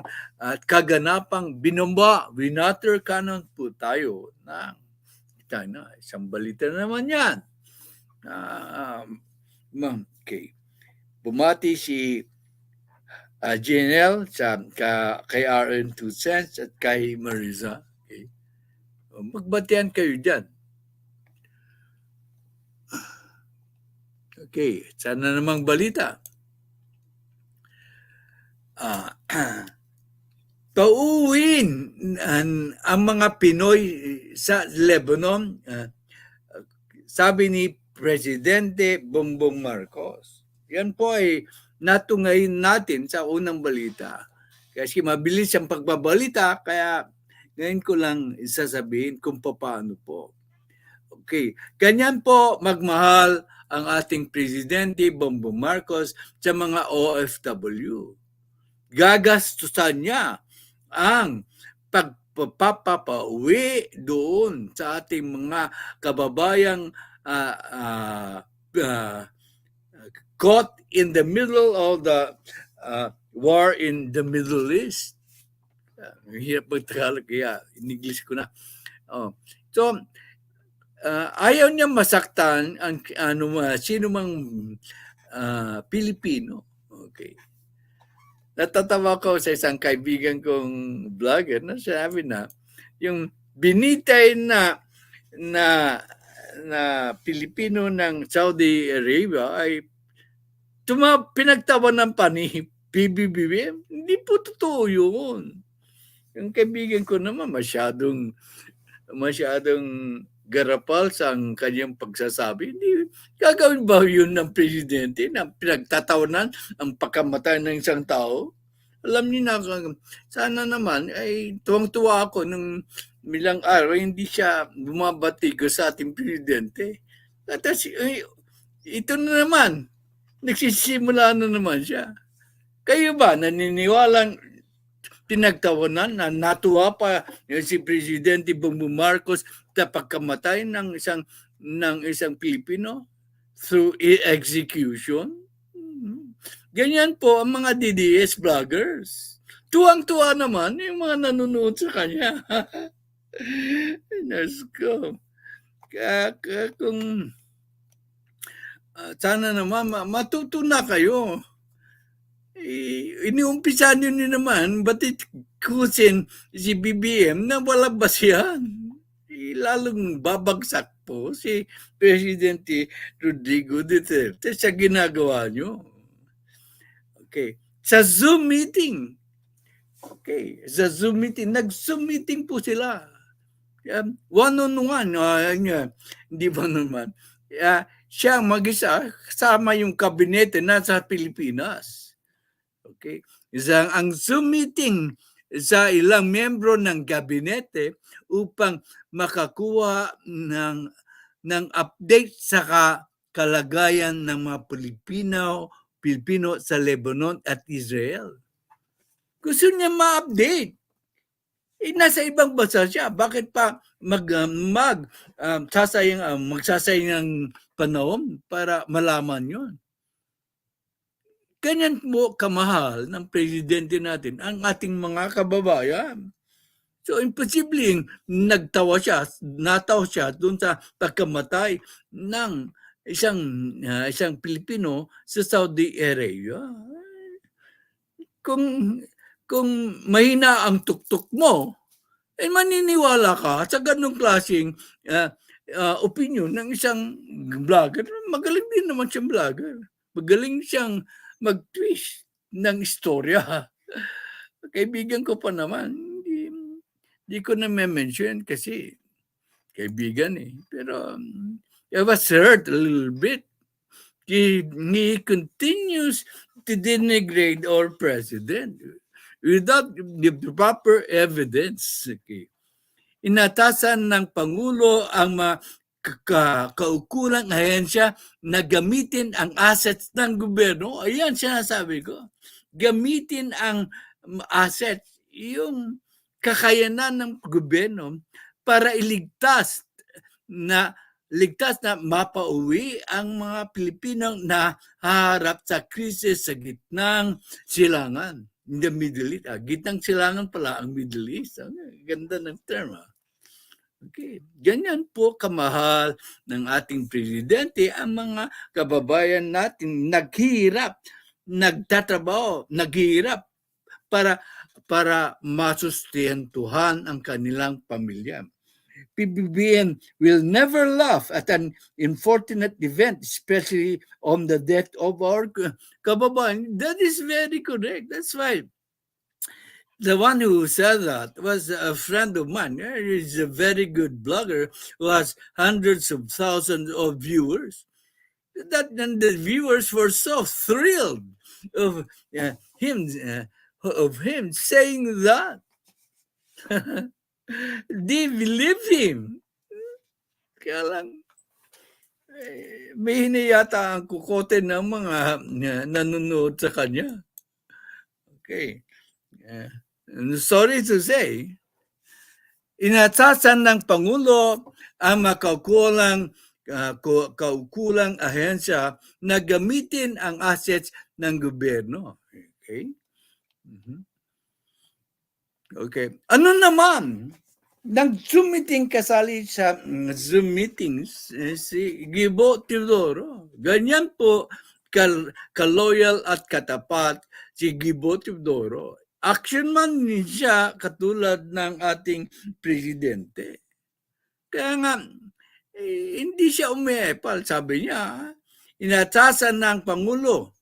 kaganapang binomba, winater cannon po tayo ng China. Isang balita naman yan. Okay. Bumati si GNL kay RN 2 cents at kay Marisa. Okay. Magbatian kayo dyan. Okay. Sana namang balita. Pauuwin ang mga Pinoy sa Lebanon, sabi ni Presidente Bongbong Marcos. Yan po ay natungayin natin sa unang balita. Kasi mabilis ang pagbabalita, kaya ngayon ko lang isasabihin kung paano po. Okay, ganyan po magmahal ang ating Presidente Bongbong Marcos sa mga OFW. Gagastusan niya ang pagpapauwi doon sa ating mga kababayang caught in the middle of the war in the Middle East. Hirap mag-Tagalog, kaya in-English ko na. So, ayaw niya masaktan ang sino mang Pilipino. Okay. Natatawa ko sa isang kaibigan kong vlogger na sabi na yung binitay na Pilipino ng Saudi Arabia ay pinagtawanan pa ni PBBM. Hindi po totoo yun. Yung kaibigan ko naman masyadong garapal sa kanyang pagsasabi. Hindi, gagawin ba yun ng presidente na pinagtatawanan ang pagkamatay ng isang tao? Alam niyo na, sana naman ay tuwang-tuwa ako nung bilang araw hindi siya bumabati ko sa ating presidente. At ito na naman, nagsisimula na naman siya. Kayo ba naniniwalang pinagtawanan na natuwa pa si Presidente Bongbong Marcos sa pagkamatay ng isang Pilipino through execution? Ganyan po ang mga DDS vloggers. Tuwang-tuwa naman yung mga nanonood sa kanya. Nasko. Kung sana naman matuto na kayo. Iniumpisa nyo naman, batikusin si BBM na walang basihan. Lalong babagsak po si Presidente Rodrigo Duterte sa ginagawa nyo. Okay. Sa Zoom meeting. Okay. Sa Zoom meeting. Nag-Zoom meeting po sila. One-on-one. Hindi one-on-one. Siya mag-isa, kasama yung kabinete nasa Pilipinas. Okay. Ang Zoom meeting sa ilang membro ng gabinete upang makakuha ng update sa kalagayan ng mga Pilipino sa Lebanon at Israel. Gusto niya ma-update. Nasa ibang bansa siya. Bakit pa magsasayang ng panahon para malaman yon? Ganyan po kamahal ng presidente natin ang ating mga kababayan. So, imposibleng natawa siya doon sa pagkamatay ng isang Pilipino sa Saudi Arabia. Kung mahina ang tuktok mo, maniniwala ka sa ganung klaseng opinion ng isang vlogger. Magaling din naman siyang vlogger. Magaling siyang mag-twist ng istorya. Kaibigan ko pa naman, hindi ko na mention kasi kaibigan eh. Pero I was hurt a little bit. He continues to denigrate our president without the proper evidence. Okay. Inatasan ng Pangulo ang kaukulang ahensya na gamitin ang assets ng gobyerno. Ayan sinasabi ko. Gamitin ang assets, yung kakayanan ng gobyerno para ligtas na mapauwi ang mga Pilipinong na haharap sa krisis sa gitnang silangan. In the Middle East. Gitnang silangan pala ang Middle East. Ganda ng term. Okay. Ganyan po kamahal ng ating presidente ang mga kababayan natin naghihirap, nagtatrabaho, naghihirap para masustentuhan ang kanilang pamilya. Pbbm will never laugh at an unfortunate event, especially on the death of our kababayan. That is very correct. That's why the one who said that was a friend of mine. He's a very good blogger who has hundreds of thousands of viewers. And the viewers were so thrilled of him saying that. They believe him. Kaya lang, may hinayata ang kukote ng mga nanonood sa kanya. Okay. Sorry to say, inatasan ng Pangulo ang makaukulang ahensya na gamitin ang assets ng gobyerno. Okay? Okay. Ano naman? Nag-Zoom meeting kasali sa Zoom meetings si GIBO TEODORO. Ganyan po ka-loyal at katapat si GIBO TEODORO. Action man siya katulad ng ating presidente. Kaya nga, hindi siya umiepal. Sabi niya, inatasan ng Pangulo.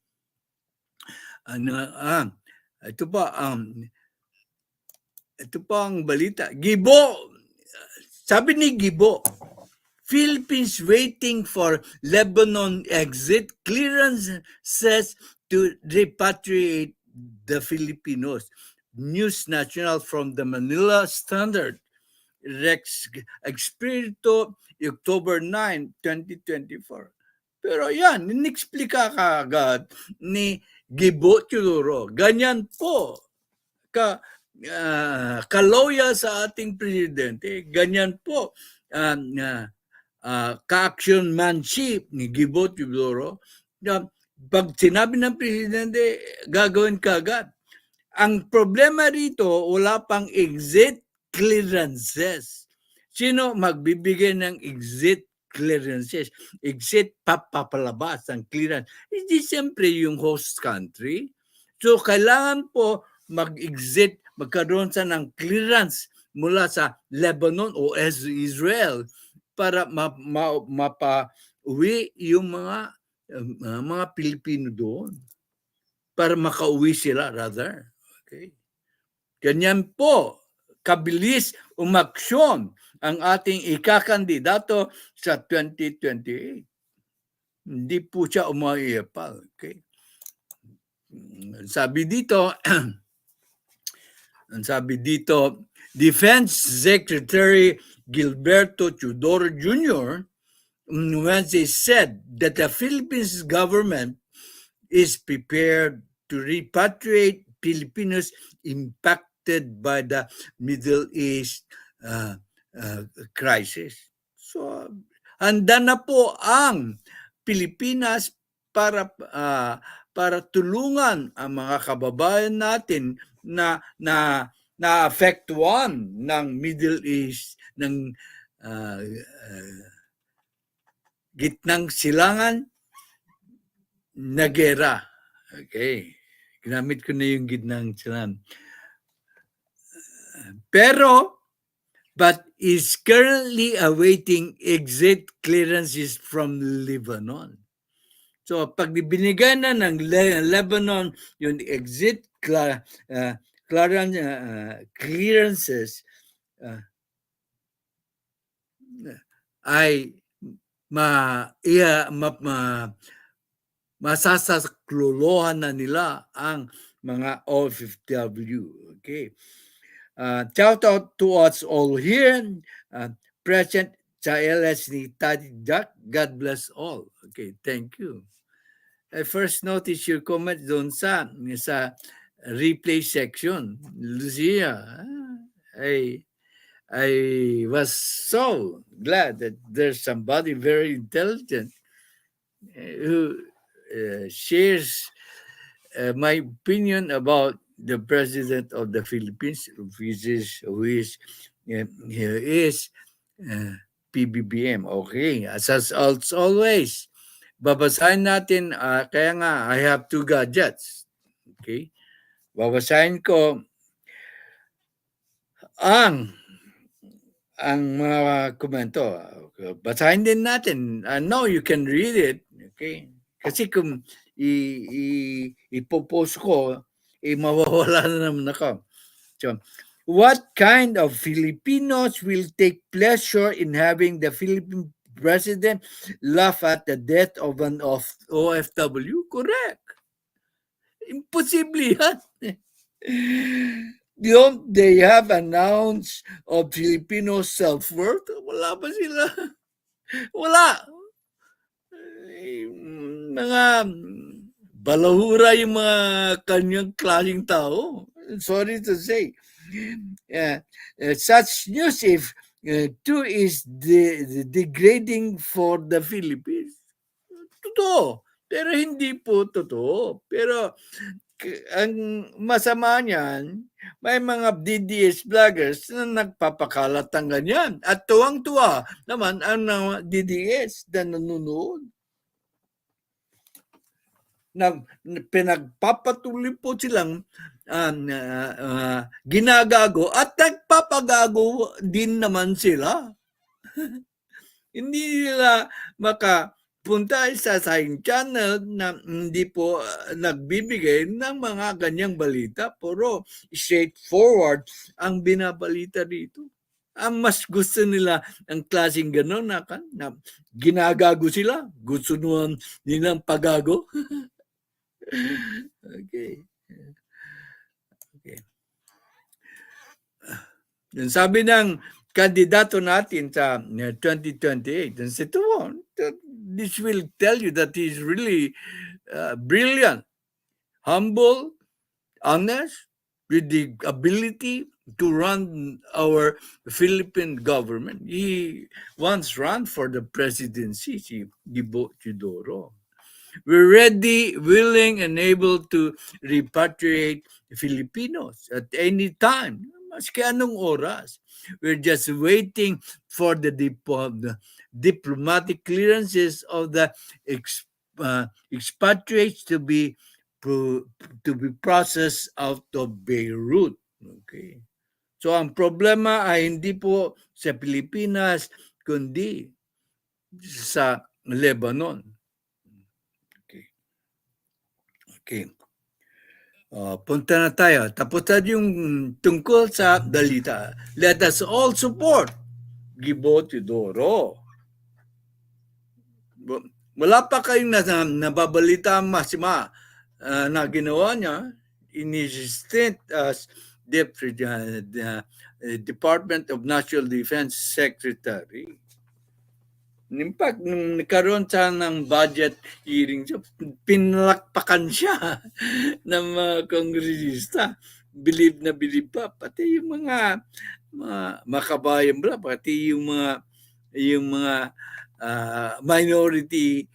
Ito pa, ito pa ang balita. GIBO, sabi ni GIBO, Philippines waiting for Lebanon exit clearances to repatriate the Filipinos. News National from the Manila Standard. Rex Espiritu, October 9, 2024. Pero yan, inexplika kaagad ni GIBO TEODORO. Ganyan po kaloya sa ating presidente. Ganyan po ka-actionmanship ni GIBO TEODORO. Pag sinabi ng presidente, gagawin kaagad. Ang problema rito, wala pang exit clearances. Sino magbibigay ng exit clearances? Exit papalabas ang clearance. Hindi siyempre yung host country. So kailangan po mag-exit, magkaroon sa ng clearance mula sa Lebanon o Israel para mapa-uwi yung mga Pilipino doon. Para makauwi sila rather. Okay. Ganyan po kabilis umaksyon ang ating ikakandidato sa 2028. Hindi po siya umaiyapal. Okay. Sabi dito, Defense Secretary Gilberto TEODORO Jr. Wednesday said that the Philippines government is prepared to repatriate Filipinos impacted by the Middle East crisis. So, handa na po ang Pilipinas para tulungan ang mga kababayan natin na naapektuhan ng Middle East, ng gitnang silangan na gera. Okay. Ginamit ko na yung gitnang silangan. But is currently awaiting exit clearances from Lebanon. So, pag binigay na ng Lebanon yung exit clearances, ay masasaklolohan na nila ang mga OFW. Okay. Shout out to us all here. Present sa LS ni Tati Jack. God bless all. Okay, thank you. I first noticed your comment doon sa replay section. Lucia, I was so glad that there's somebody very intelligent who shares my opinion about the President of the Philippines, who is Pbbm. Okay, as always, babasahin natin, kaya nga, I have two gadgets. Okay, babasahin ko ang mga komento. Basahin din natin. I know you can read it. Okay, kasi kung ipopost ko, mawawala na naman ako. So, what kind of Filipinos will take pleasure in having the Philippine president laugh at the death of an OFW? Correct. Imposible yan. Don't they have an ounce of Filipino self-worth? Wala pa sila. Wala. Mga balahura yung mga kanyang klaseng tao. Sorry to say. Such news too is degrading for the Philippines. Totoo. Pero hindi po totoo. Pero ang masama niyan, may mga DDS vloggers na nagpapakalat ng ganyan. At tuwang-tuwa naman ang DDS na nanonood. Pinagpapatuloy po silang ginagago at nagpapagago din naman sila. Hindi nila punta sa Science Channel na hindi po nagbibigay ng mga ganyang balita. Puro straightforward ang binabalita dito. Ang mas gusto nila ang klaseng gano'n na ginagago sila. Gusto naman nilang pagago. Okay. Okay. Yung sabi ng kandidato natin sa 2028, and si Tuwon, this will tell you that he's really brilliant, humble, honest, with the ability to run our Philippine government. He once ran for the presidency, si GIBO TEODORO. We're ready, willing, and able to repatriate Filipinos at any time, maski anong oras. We're just waiting for the diplomatic clearances of the expatriates to be processed out of Beirut. Okay. So ang problema ay hindi po sa Pilipinas, kundi sa Lebanon. Okay. Punta na tayo. Tapos na yung tungkol sa balita. Let us all support GIBO TEODORO. Wala pa kayong nababalita masima na ginawa niya in his stint as Department of National Defense Secretary. In fact, nung nagkaroon siya ng budget hearing, pinalakpakan siya ng mga kongresista. Believe na believe pa. Pati yung mga makabayan ba, pati yung mga minority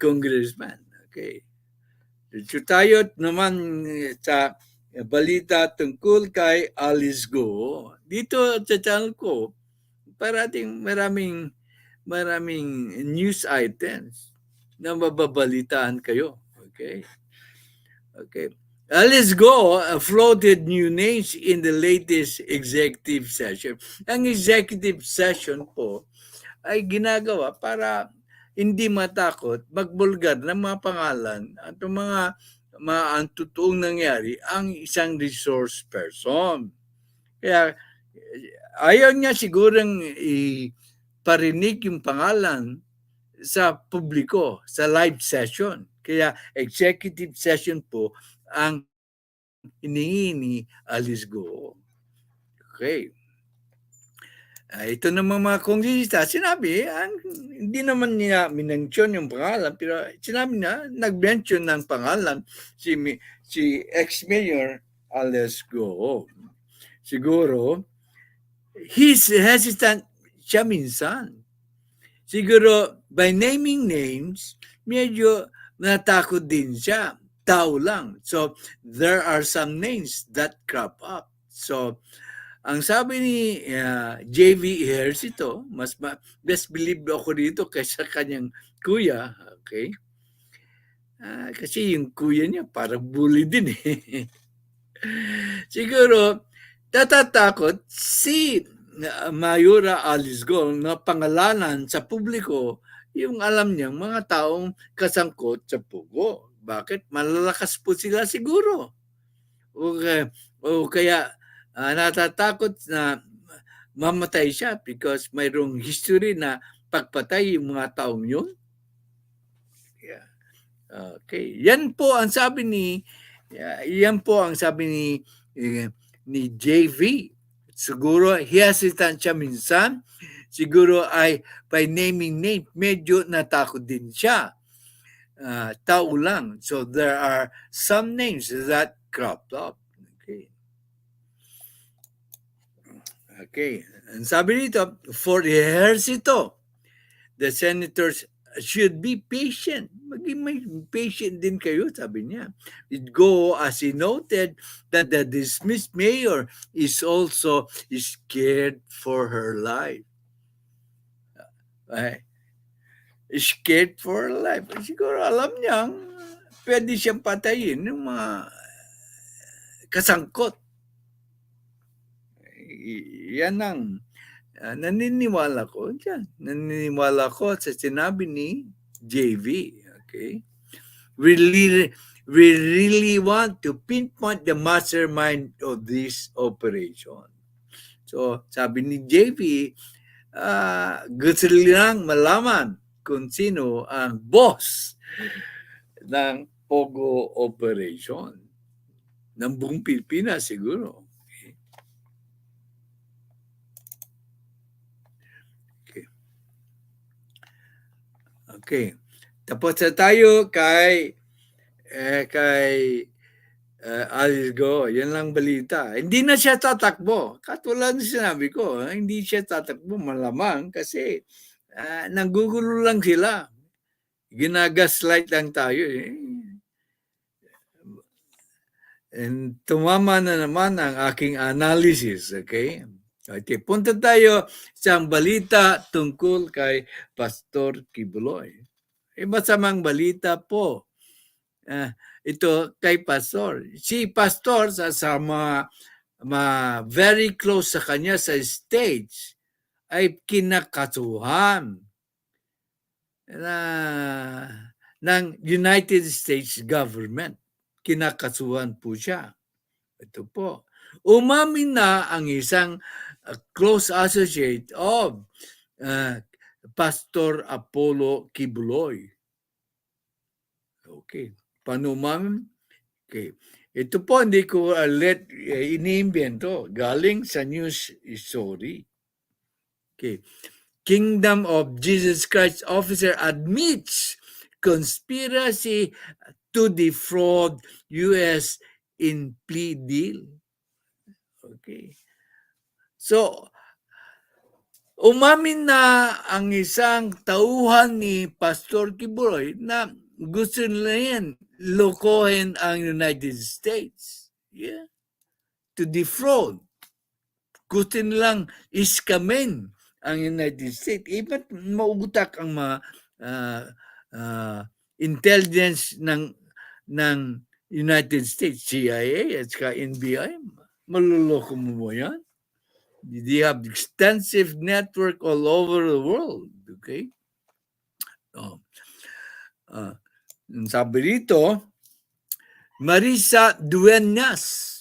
congressman. Okay. So tayo naman sa balita tungkol kay Alice Go. Dito sa channel ko, parating maraming news items na mababalitaan kayo. Okay? Okay. Let's go. Floated new names in the latest executive session. Ang executive session po ay ginagawa para hindi matakot, magbulgar ng mga pangalan at mga ang totoong nangyari ang isang resource person. Kaya ayaw niya sigurong parinig yung pangalan sa publiko, sa live session. Kaya executive session po ang hinihingi ni Alice Go. Okay. Ito namang mga kongresista, sinabi, hindi naman niya minention yung pangalan, pero sinabi niya, nag-mention ng pangalan si ex-mayor Alice Go. Siguro, he's hesitant siya minsan. Siguro, by naming names, medyo natakot din siya. Tao lang. So, there are some names that crop up. So, ang sabi ni JV Ejercito, best believe ako dito kaysa kanyang kuya. Okay? Kasi yung kuya niya parang bully din eh. Siguro, tatatakot si Mayura Alice Go na pangalanan sa publiko yung alam niyang mga taong kasangkot sa pugo. Bakit? Malalakas po sila siguro. O kaya natatakot na mamatay siya because mayroong history na pagpatay yung mga taong yun. Yeah. Okay. Yan po ang sabi ni JV. Siguro hesitant siya minsan. Siguro ay by naming name, medyo natakot din siya. Tao lang. So there are some names that cropped up. Okay. Okay. Ang sabi dito, for Ejercito, the senators should be patient. Maging patient din kayo, sabi niya. It go as he noted that the dismissed mayor is also scared for her life. Scared for her life. Siguro alam niyang pwede siyang patayin ng mga kasangkot. Yan ang naniniwala ko dyan. Naniniwala ko sa sinabi ni JV. Okay. We really want to pinpoint the mastermind of this operation. So, sabi ni JV, gusto nilang malaman kung sino ang boss ng Pogo operation ng buong Pilipinas siguro. Okay. Tapos na tayo kay Alice Go. Yan lang balita. Hindi na siya tatakbo. Katulad ng sinabi ko, hindi siya tatakbo malamang kasi nanggugulo lang sila. Ginagaslight lang tayo. And tumama na naman ang aking analysis. Okay? Okay, punta tayo sa balita tungkol kay Pastor Kibuloy. Masamang balita po. Ito kay Pastor. Si Pastor sa very close sa kanya sa stage ay kinakasuhan ng United States government. Kinakasuhan po siya. Ito po. Umamin na ang isang close associate of Pastor Apollo Kibuloy. Okay. Paano umamin? Okay. Ito po hindi ko iniimbento. Galing sa news story. Okay. Kingdom of Jesus Christ officer admits conspiracy to defraud U.S. in plea deal. Okay. So, umamin na ang isang tauhan ni Pastor Kibuloy na gusto nila yan lokohin ang United States. Yeah. To defraud. Gusto nilang iskamin ang United States. Iba't maugutak ang intelligence ng United States, CIA at saka NBI. Maluloko mo yan. They have extensive network all over the world. Okay? Sabi dito, Marisa Duenas,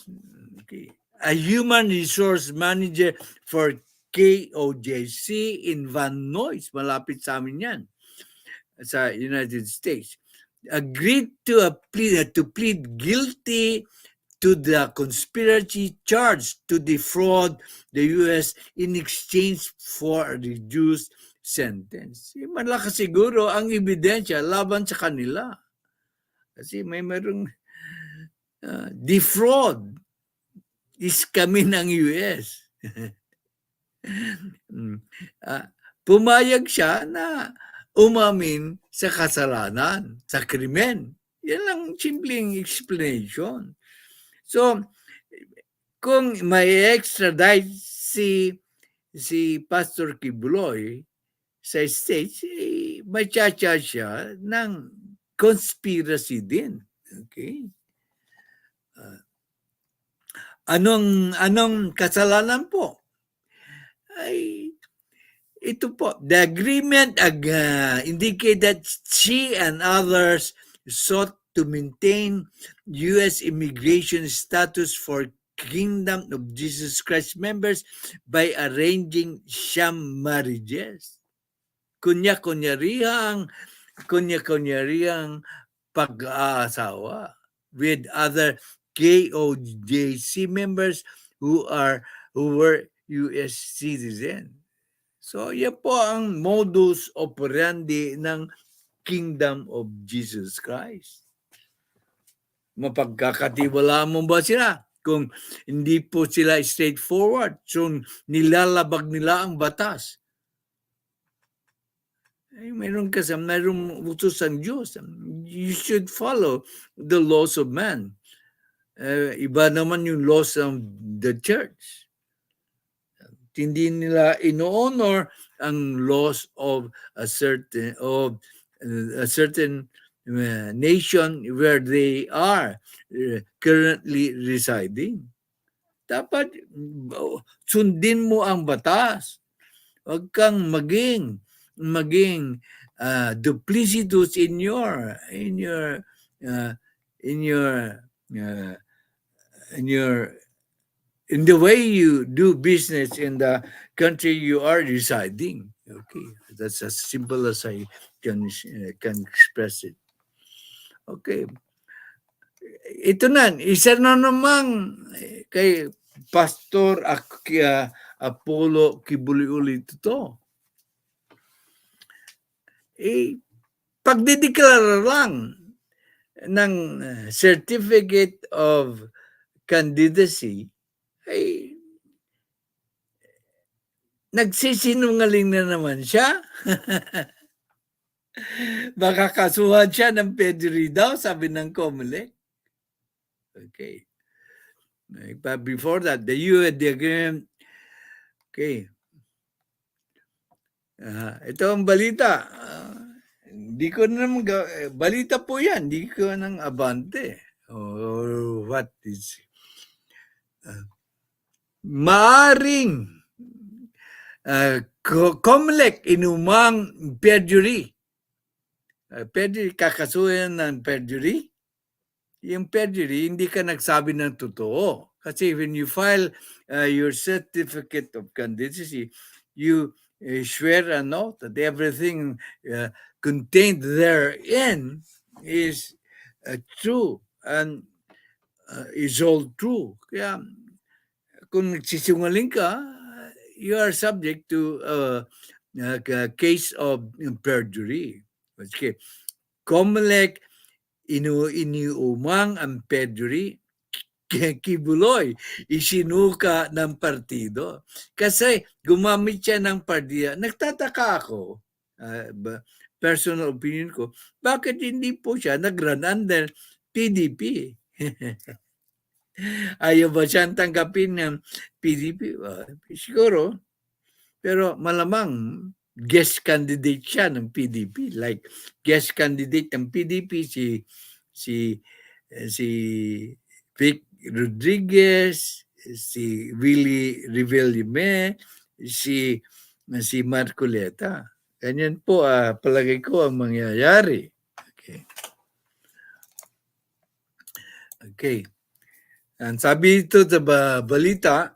okay, a human resource manager for KOJC in Van Nuys, malapit sa amin yan, sa United States, agreed to plead guilty to the conspiracy charge to defraud the U.S. in exchange for a reduced sentence. Malakas siguro ang ebidensya laban sa kanila. Kasi mayroong defraud is kami ng US. Pumayag siya na umamin sa kasalanan, sa krimen. Yan lang simpleng explanation. So, kung may extradite si Pastor Kibuloy sa States, may charge siya ng conspiracy din. Okay? Anong kasalanan po? Ay, ito po. The agreement indicate that she and others sought to maintain U.S. immigration status for Kingdom of Jesus Christ members by arranging sham marriages. Kunya-kunyarihang pag-aasawa with other KOJC members who were U.S. citizens. So, yan po ang modus operandi ng Kingdom of Jesus Christ. Mapagkakatiwalaan mo ba sila? Kung hindi po sila straightforward, so nilalabag nila ang batas. Ay, mayroong utos ang Diyos. You should follow the laws of man. Iba naman yung laws of the church. Hindi nila ino-honor ang laws of a certain nation where they are currently residing. Dapat sundin mo ang batas. Huwag kang maging duplicitous in your uh, in your uh, in the way you do business in the country you are residing. Okay, that's as simple as I can express it. Okay, ito na, isa na namang kay Pastor Apollo Kibuliuli to. Pagdideklara lang ng certificate of candidacy ay nagsisinungaling na naman siya. Baka kasuhan siya ng perjury daw, sabi ng COMELEC. Okay. But before that, the agreement. Okay. Ito ang balita. Hindi ko naman, balita po yan, hindi ko nang abante. Or what is, maaring COMELEC inumang perjury. Perjury, kakasuhan ng perjury. Yung perjury, hindi ka nagsabi ng totoo. Kasi when you file your certificate of candidacy, you swear an oath that everything contained therein is true and is all true. Kaya kung nagsisinungaling ka, you are subject to a case of perjury. Okay. COMELEC iniumang ang perjury Kibuloy, isinuka ng partido. Kasi gumamit siya ng partido. Nagtataka ako, personal opinion ko, bakit hindi po siya nag-run under PDP? Ayaw ba siyang tanggapin ng PDP? Siguro. Pero malamang guest candidate siya ng PDP. Like guest candidate ng PDP si Vic Rodriguez, si Willie Revillame, si Marcoleta. Ganyan po palagay ko ang mangyayari. Okay. Ang sabi ito sa balita,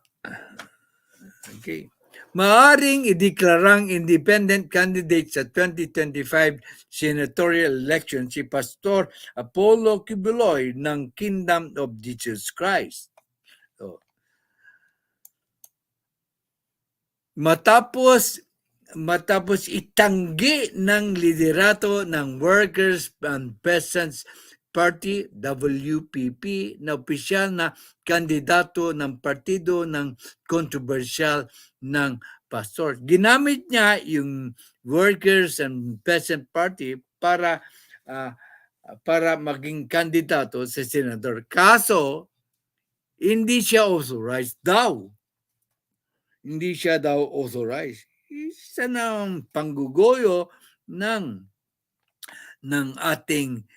okay, maaring ideklarang independent candidate sa 2025 senatorial election si Pastor Apollo Kibuloy ng Kingdom of Jesus Christ. So, matapos itanggi ng liderato ng Workers and Peasants Party, WPP, na opisyal na kandidato ng partido ng controversial ng pastor. Ginamit niya yung Workers and Peasant Party para maging kandidato sa senador. Kaso, hindi siya authorized daw. Hindi siya daw authorized. Isa ng panggugoyo ng ating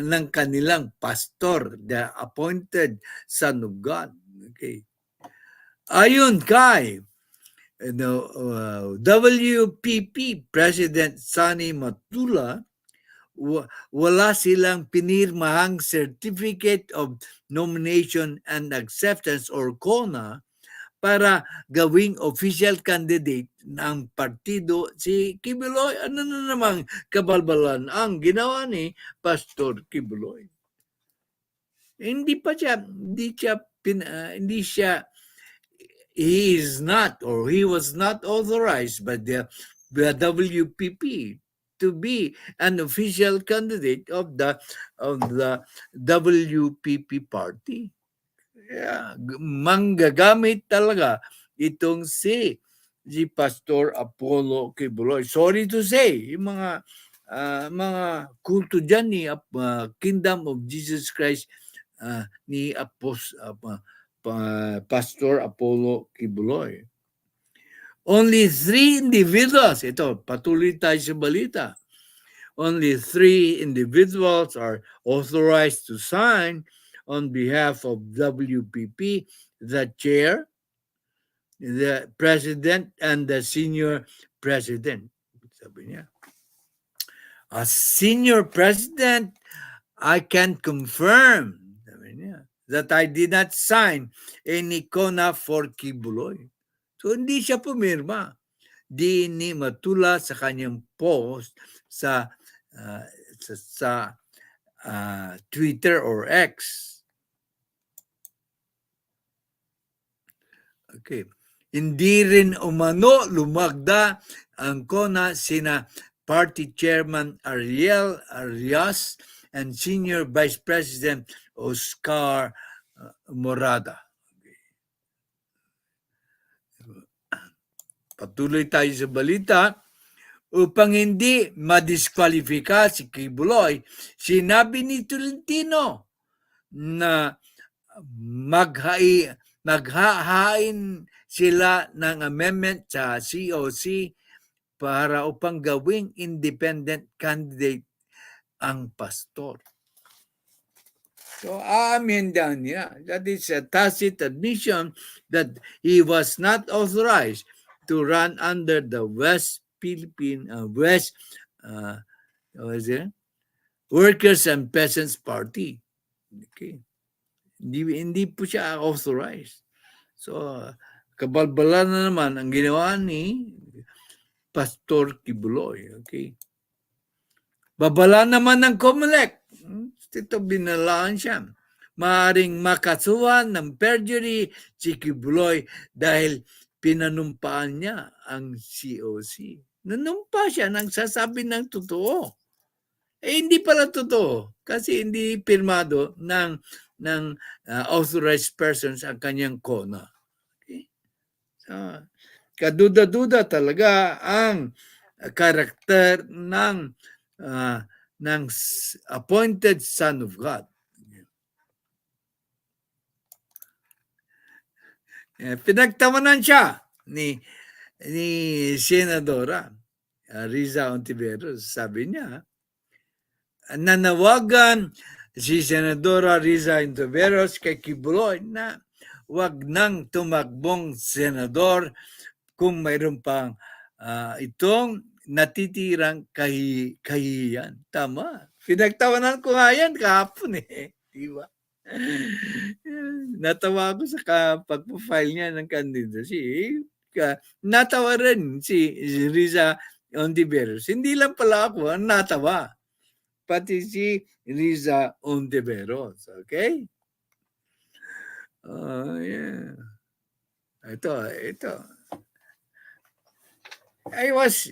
ng kanilang pastor, the appointed son of God. Okay. Ayon kay WPP President Sani Matula, wala silang pinirmahang Certificate of Nomination and Acceptance or CONA para gawing official candidate ng partido si Kibuloy. Ano na namang kabalbalan ang ginawa ni Pastor Kibuloy? He was not authorized by the WPP to be an official candidate of the WPP party. Yeah, manggagamit talaga itong si Pastor Apollo Kibuloy. Sorry to say, yung mga kulto dyan ni Kingdom of Jesus Christ ni Pastor Apollo Kibuloy. Only 3 individuals, ito, patuloy tayo sa balita. Only 3 individuals are authorized to sign on behalf of WPP, the chair, the president, and the senior president. Sabi niya. As senior president, I can confirm, sabi niya, that I did not sign any CONA for Kibuloy. So hindi siya pumirma. Di ni matula sa kanyang post sa Twitter or X. Okay. Hindi rin umano lumagda ang CONA sina Party Chairman Ariel Arias and Senior Vice President Oscar Morada. Okay. Patuloy tayo sa balita. Upang hindi madiskwalifika si Kibuloy, sinabi ni Tolentino na maghahain sila ng amendment sa COC para upang gawing independent candidate ang pastor. So, amendahan niya. That is a tacit admission that he was not authorized to run under the Workers and Peasants Party. Okay. Hindi po siya authorized. So, kabalbalan na naman ang ginawa ni Pastor Kibuloy. Okay. Babala naman ng COMELEC. Ito, binalaan siya. Maaring makasuhan ng perjury si Kibuloy dahil pinanumpaan niya ang COC. Nanumpa siya nang sasabi ng totoo. Hindi pala totoo kasi hindi pirmado ng authorized persons ang kanyang CONA. Okay? So, kaduda-duda talaga ang karakter ng appointed Son of God. Pinagtawanan siya ni Senadora Riza Ontiveros. Sabi niya, nanawagan si Senadora Riza Ontiveros kay Kibuloy na wag nang tumakbong senador kung mayroon pang itong natitirang kahihiyan. Tama. Pinagtawanan ko nga yan kahapon eh. Di ba? Natawa ako sa pag-file niya ng candidacy. Natawa rin si Riza Ontiveros. Hindi lang pala ako ang natawa. Pati si Riza Ontiveros. Okay? Yeah. Ito. I was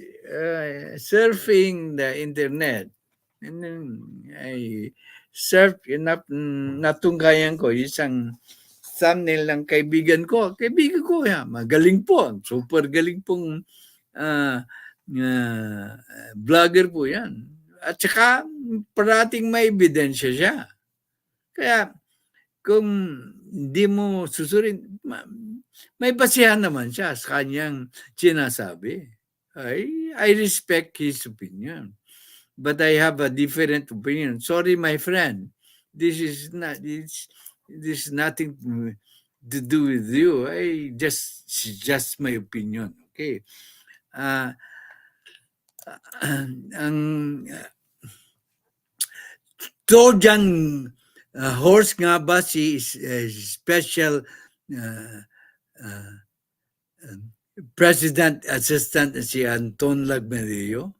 surfing the internet and then I surfed, natunggayan ko isang thumbnail ng kaibigan ko. Kaibigan ko, magaling po. Super galing pong vlogger po yan. At saka, parating may ebidensya siya. Kaya, kung hindi mo susurin, may basihan naman siya sa kanyang sinasabi. I respect his opinion. But I have a different opinion. Sorry, my friend. This is nothing to do with you. Just my opinion. Okay. Ang Trojan horse nga ba si special President Assistant si Anton Lagdameo?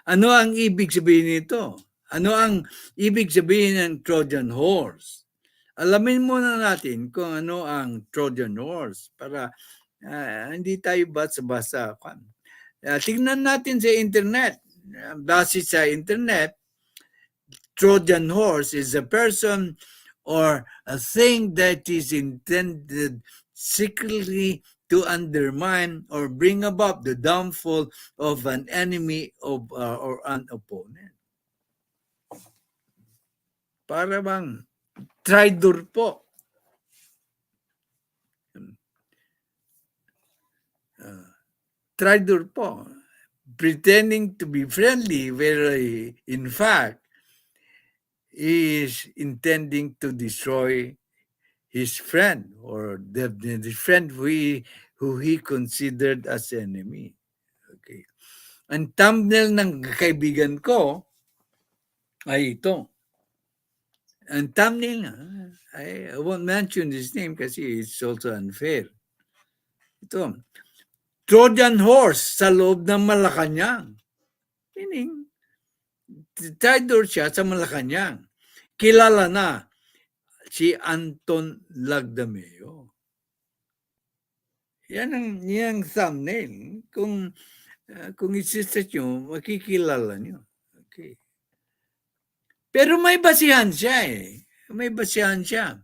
Ano ang ibig sabihin nito? Ano ang ibig sabihin ng Trojan horse? Alamin muna natin kung ano ang Trojan horse para hindi tayo basa-basa. Tingnan natin sa internet. Base sa internet, Trojan horse is a person or a thing that is intended secretly to undermine or bring about the downfall of an enemy or an opponent. Para bang traitor po. Traitor po. Pretending to be friendly where in fact is intending to destroy his friend or the friend who he considered as enemy. Okay. Ang thumbnail ng kaibigan ko ay ito. Ang thumbnail na, I won't mention his name kasi it's also unfair. Ito, Trojan horse sa loob ng Malacanang. Meaning, traitor siya sa Malacanang. Kilala na si Anton Lagdameo. Yan ang thumbnail. Kung isi-search nyo, makikilala nyo. Okay. Pero may basihan siya eh. May basihan siya.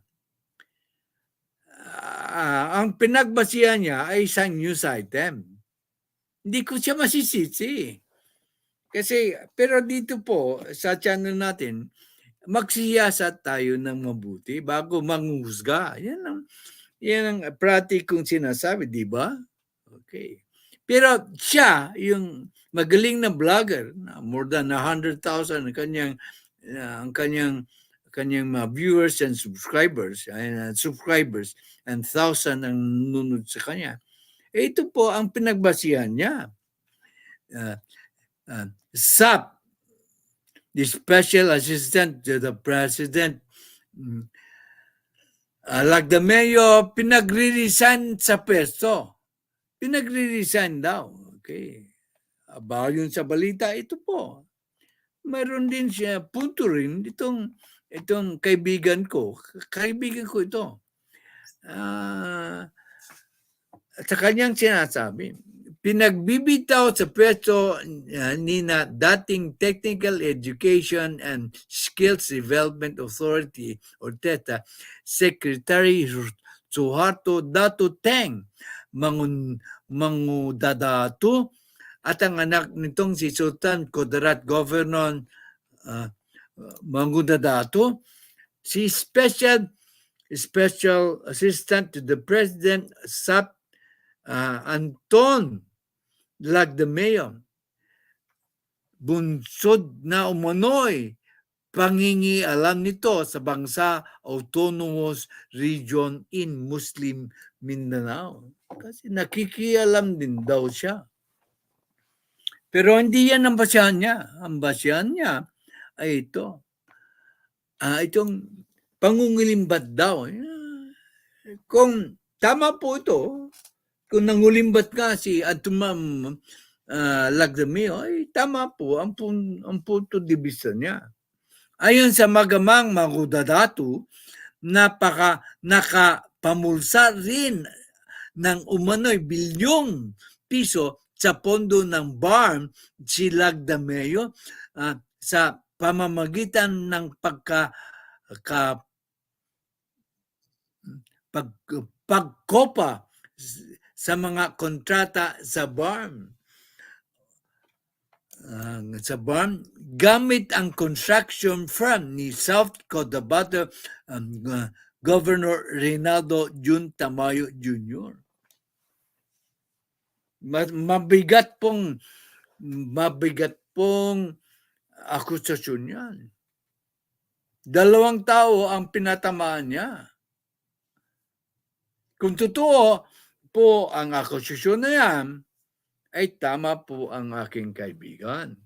Ang pinagbasihan niya ay isang news item. Hindi ko siya masisisi. Kasi, pero dito po, sa channel natin, magsiyasat tayo ng mabuti bago manghusga. Yan ang pratikong sinasabi, di ba? Okay. Pero siya, yung magaling na vlogger, more than 100,000 ang kanyang mga viewers and subscribers and 1,000 ang nunod sa kanya. Ito po ang pinagbasihan niya. SAP, the Special Assistant to the President, Lagdameo, pinagre-resign sa pwesto. Pinagre-resign daw. Okay. Ayon sa balita, ito po. Mayroon din siya, punto rin, itong kaibigan ko. Kaibigan ko ito. Sa kanyang sinasabi, pinagbibitaw sa pwesto ni na dating Technical Education and Skills Development Authority o TETA Secretary Suharto Datu Teng Mangudadatu at ang anak nitong si Sultan Kudarat Governor Mangudadatu, si Special Assistant to the President SAP Anton Lagdameo, bunsod na umano'y pangingialam nito sa Bangsa Autonomous Region in Muslim Mindanao. Kasi nakikialam din daw siya. Pero hindi yan ang basihan niya. Ang basihan niya ay ito. Itong pangungilimbat daw. Kung tama po ito, kung nangulimbat nga si Anton Lagdameo, ay tama po ang punto de vista niya. Ayon sa magamang Mangudadatu, nakapamulsa rin ng umano'y bilyong piso sa pondo ng BARM si Lagdameo sa pamamagitan ng pagkopa sa mga kontrata sa BARM. Gamit ang construction firm ni South Cotabato Governor Reynaldo Jun Tamayo Jr. Mabigat pong akusasyon yan. 2 tao ang pinatamaan niya. Kung totoo po ang akusasyon na yan, ay tama po ang aking kaibigan.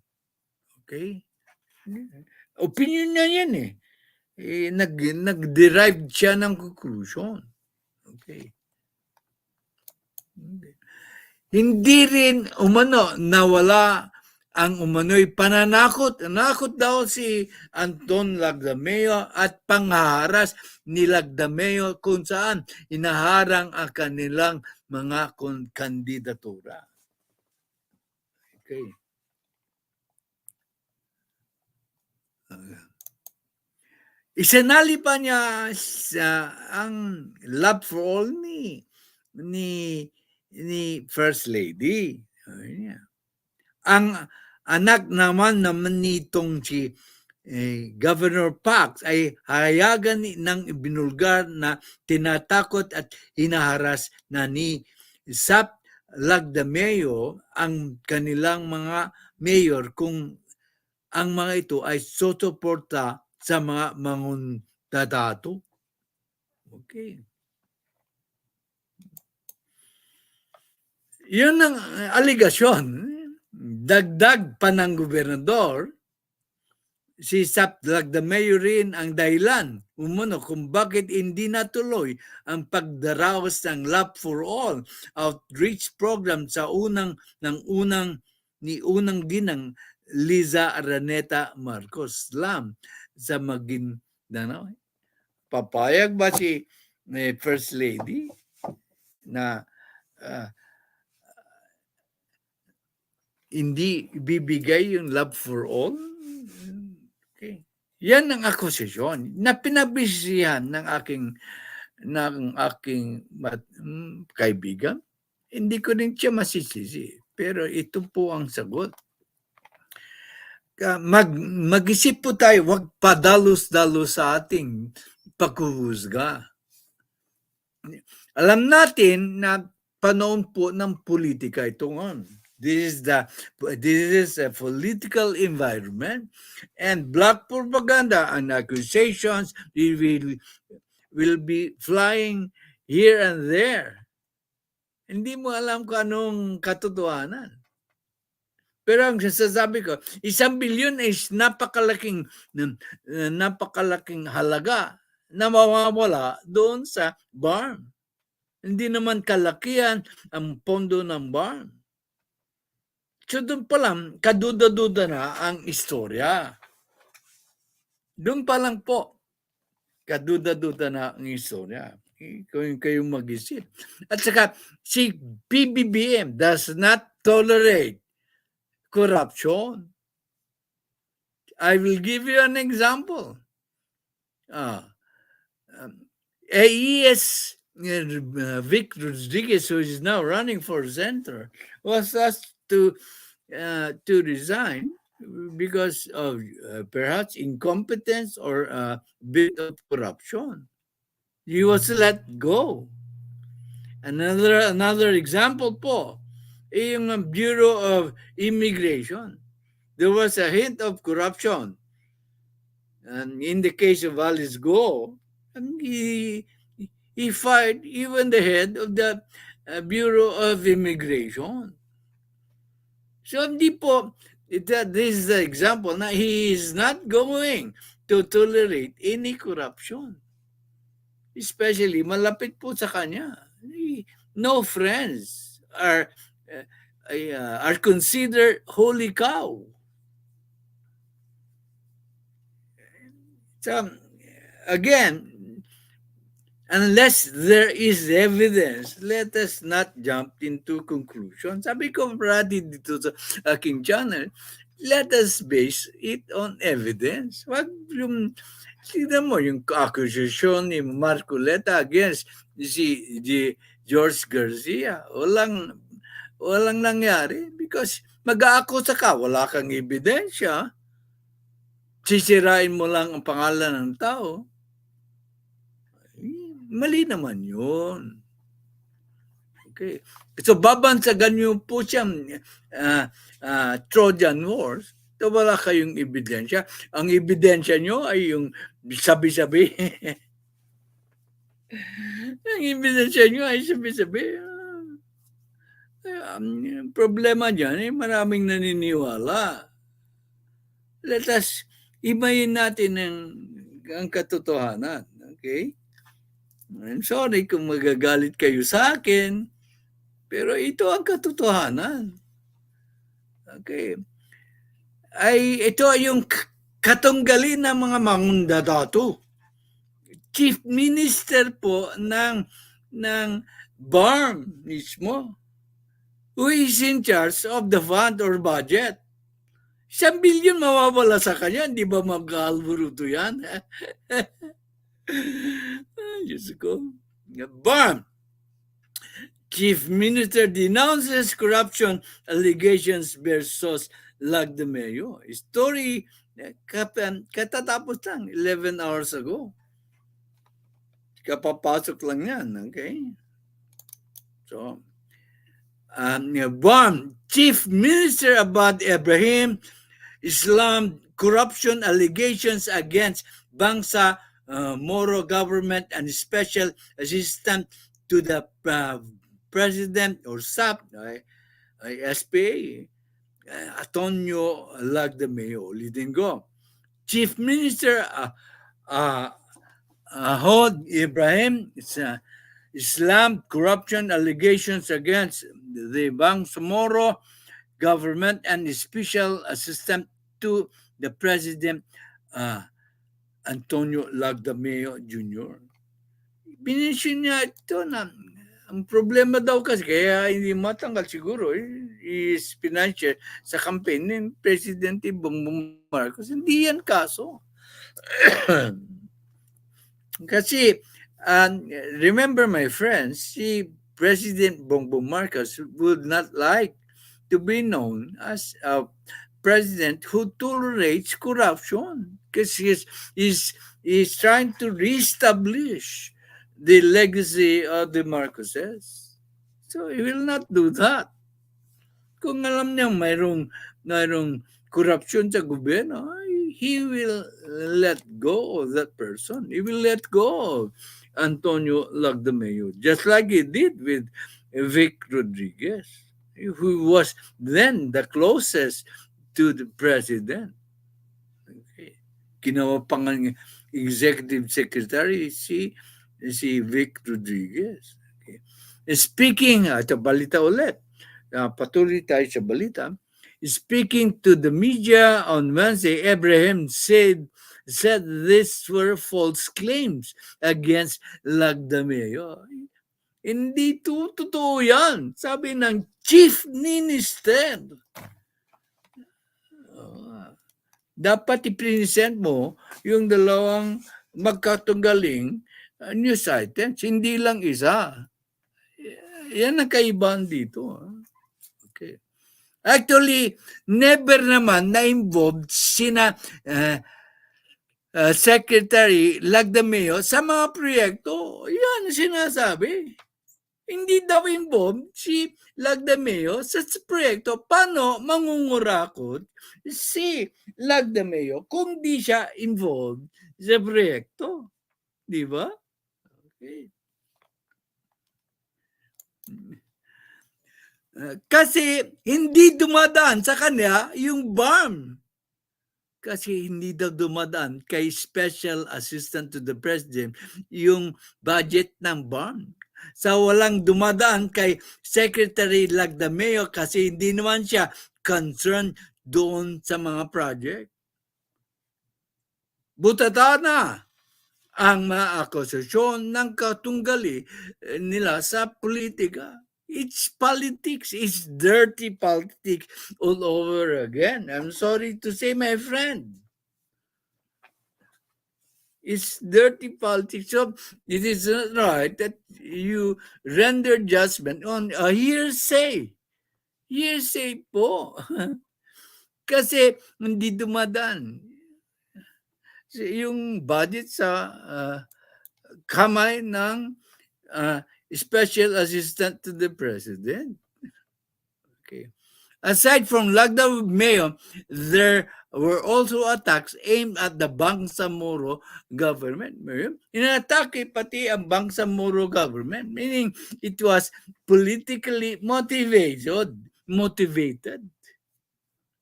Okay? Opinion niya yan eh. Nag-derive siya ng conclusion. Okay. Hindi rin nawala ang umano'y pananakot. Nakot daw si Anton Lagdameo at pangharas ni Lagdameo kung saan inaharang ang kanilang mga kandidatura. Okay. Isinali pa niya ang love for all ni First Lady. Ang anak naman nitong si Governor Pax ay hayagan ng ibinulgar na tinatakot at hinaharas na ni SAP Lagdameo ang kanilang mga mayor kung ang mga ito ay susuporta sa mga mangundadato. Okay. Yun ang aligasyon. dagdag pa ng gobernador, si SAP Lagdameo rin ang dahilan umuno kung bakit hindi natuloy ang pagdaraos ng Love for All outreach program sa unang ginang Liza Araneta Marcos Lam sa Maguindanao. Papayag ba si First Lady na hindi bibigay yung Love for All? Okay. Yan ang akusasyon na pinabisihan ng aking kaibigan. Hindi ko rin siya masisisi. Pero ito po ang sagot. Mag-isip po tayo, wag padalos-dalos sa ating paghuhusga. Alam natin na panahon po ng politika ito ngayon. This is a political environment, and black propaganda and accusations will be flying here and there. Hindi mo alam kung anong katotohanan. Pero ang sasabi ko, 1 billion is napakalaking halaga na mawawala doon sa BARM. Hindi naman kalakihan ang pondo ng BARM. So doon pa lang, kaduda-duda na ang istorya. Doon pa lang po, kaduda-duda na ang istorya. Kayong mag-isip. At saka, si PBBM does not tolerate corruption. I will give you an example. AES Vic Rodriguez, who is now running for senator, was asked to resign because of perhaps incompetence or a bit of corruption. He was let go. Another example po, yung Bureau of Immigration. There was a hint of corruption. And in the case of Alice Go, he fired even the head of the Bureau of Immigration. So hindi po, this is the example na he is not going to tolerate any corruption. Especially, malapit po sa kanya. No friends are considered holy cow. So, again, unless there is evidence, let us not jump into conclusions. Sabi ko parati dito sa aking channel, let us base it on evidence. Wag yung, tignan mo, yung accusation ni Marcoleta against si George Garcia. Walang nangyari because mag-aakusa ka, wala kang ebidensya. Sisirain mo lang ang pangalan ng tao. Mali naman yun. Okay. So babansagan nyo po siyang Trojan Wars. So wala kayong ebidensya. Ang ebidensya nyo ay yung sabi-sabi. Ang ebidensya nyo ay sabi-sabi. Ang problema dyan ay maraming naniniwala. Let us imayin natin ang katotohanan. Okay? I'm sorry kung magagalit kayo sa akin, pero ito ang katotohanan. Okay. Ito ay yung katunggali ng mga mangundadato. Chief Minister po ng BARM mismo, who is in charge of the fund or budget. 1 billion mawawala sa kanya, di ba mag-alburuto yan? Diyos ko. BARM. Chief Minister denounces corruption allegations versus Lagdameo. Story katatapos lang, 11 hours ago. Kapapasok lang yan, okay? So, BARM. Chief Minister about Ibrahim Islam corruption allegations against BANSA Moro government and special assistant to the president or SAP, SPA, Antonio Lagdameo, ulitin ko. Chief Minister Ahod Ibrahim slammed corruption allegations against the Bangsamoro government and the special assistant to the president, Antonio Lagdameo Jr. Binisyon niya ito na ang problema daw kasi kaya hindi matanggal siguro is financial sa campaign ni Presidente Bongbong Marcos. Hindi yan kaso. Kasi remember my friends, si President Bongbong Marcos would not like to be known as a president who tolerates corruption because he's trying to reestablish the legacy of the Marcoses. So he will not do that. Kung alam niya mayroong corruption sa gobyerno, he will let go of that person. He will let go of Antonio Lagdameo, just like he did with Vic Rodriguez, who was then the closest to the president. Okay. Ginawa pang executive secretary si Vic Rodriguez. Okay. Speaking, ito balita ulit, patuloy tayo sa balita. Speaking to the media on Wednesday, Abraham said these were false claims against Lagdameo. Hindi totoo yan. Sabi ng Chief Minister. Dapat i-present mo yung dalawang magkatunggaling news items. Hindi lang isa. Yan ang kaibahan dito. Okay. Actually, never naman na-involved sina Secretary Lagdameo sa mga proyekto. Yan sinasabi. Hindi daw involved si Lagdameo sa proyekto. Paano mangungurakot si Lagdameo kung di siya involved sa proyekto? Di ba? Okay. Kasi hindi dumadaan sa kanya yung BARM. Kasi hindi daw dumadaan kay Special Assistant to the President yung budget ng BARM. So walang dumadaan kay Secretary Lagdameo kasi hindi naman siya concerned doon sa mga project. Butata na ang mga akusasyon ng katunggali nila sa politika. It's politics. It's dirty politics all over again. I'm sorry to say, my friend. It's dirty politics. So it is not right that you render judgment on a hearsay. Hearsay po. Kasi hindi dumadaan. Yung budget sa kamay ng Special Assistant to the President. Okay. Aside from Lagdameo, there were also attacks aimed at the Bangsamoro government. Inatake pati ang Bangsamoro government, meaning it was politically motivated.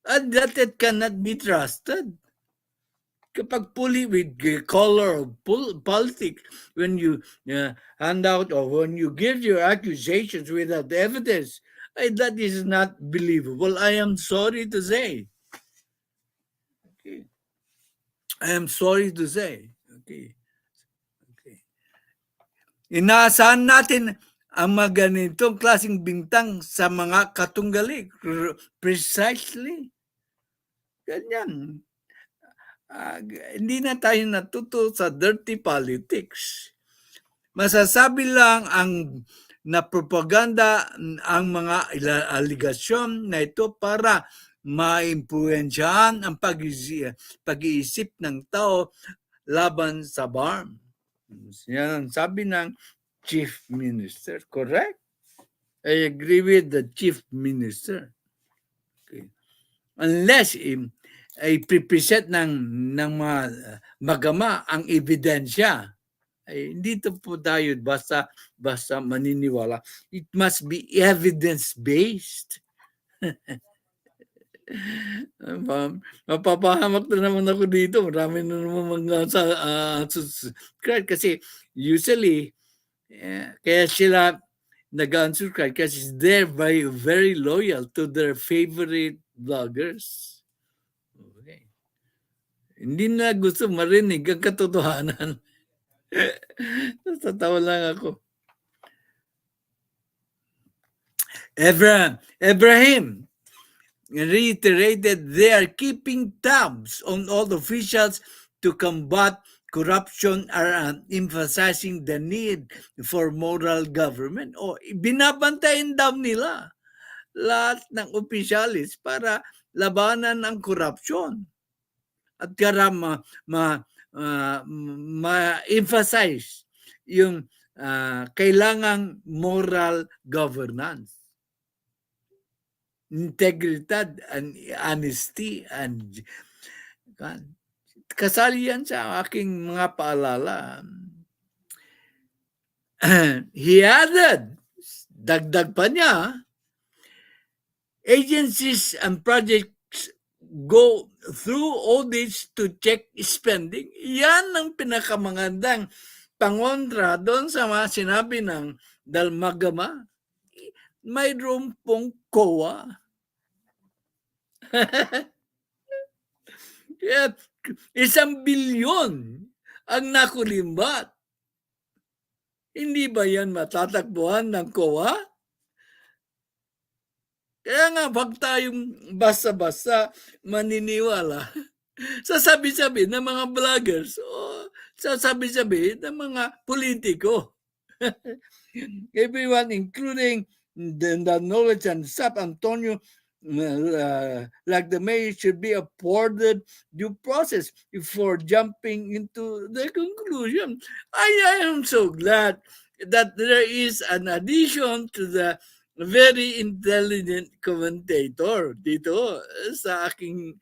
And that it cannot be trusted. Kapag fully with the color of politics, when you hand out or when you give your accusations without evidence, that is not believable. I am sorry to say. Okay. I am sorry to say. Okay. Okay. Inaasahan natin ang mga ganitong klaseng bintang sa mga katunggali. Precisely. Ganyan. Hindi na tayo natuto sa dirty politics. Masasabi lang ang napropaganda ang mga aligasyon na ito para maimpluwensyahan ang pag-iisip ng tao laban sa BARM. Yan ang sabi ng Chief Minister. Correct? I agree with the Chief Minister. Okay. Unless ay pre-present ng mga magama ang ebidensya, ay hindi to po tayo basta maniniwala. It must be evidence-based. Mapapahamak na naman ako dito. Marami na naman mga subscribe kasi usually kaya sila nag-unsubscribe kasi they're very loyal to their favorite vloggers. Okay. Hindi na gusto marinig ang katotohanan. Tatawa lang ako. Ibrahim reiterated they are keeping tabs on all officials to combat corruption are emphasizing the need for moral government. O binabantayan daw nila lahat ng opisyalis para labanan ang corruption at para ma-emphasize yung kailangang moral governance, integridad and honesty and kasali yan sa aking mga paalala. He added, dagdag pa niya, agencies and projects go through audits to check spending. Yan ang pinakamagandang pangontra doon sa mga sinabi ng Dalmagama. Mayroon pong COA. Kaya 1 bilyon ang nakulimbat. Hindi ba yan matatakbuhan ng COA? Kaya nga, wag tayong basta-basta maniniwala. Sasabi-sabi ng mga vloggers o sasabi-sabi ng mga politiko. Everyone, including the knowledge and staff, Antonio Lagdameo, should be afforded due process before jumping into the conclusion. I am so glad that there is an addition to the very intelligent commentator dito sa aking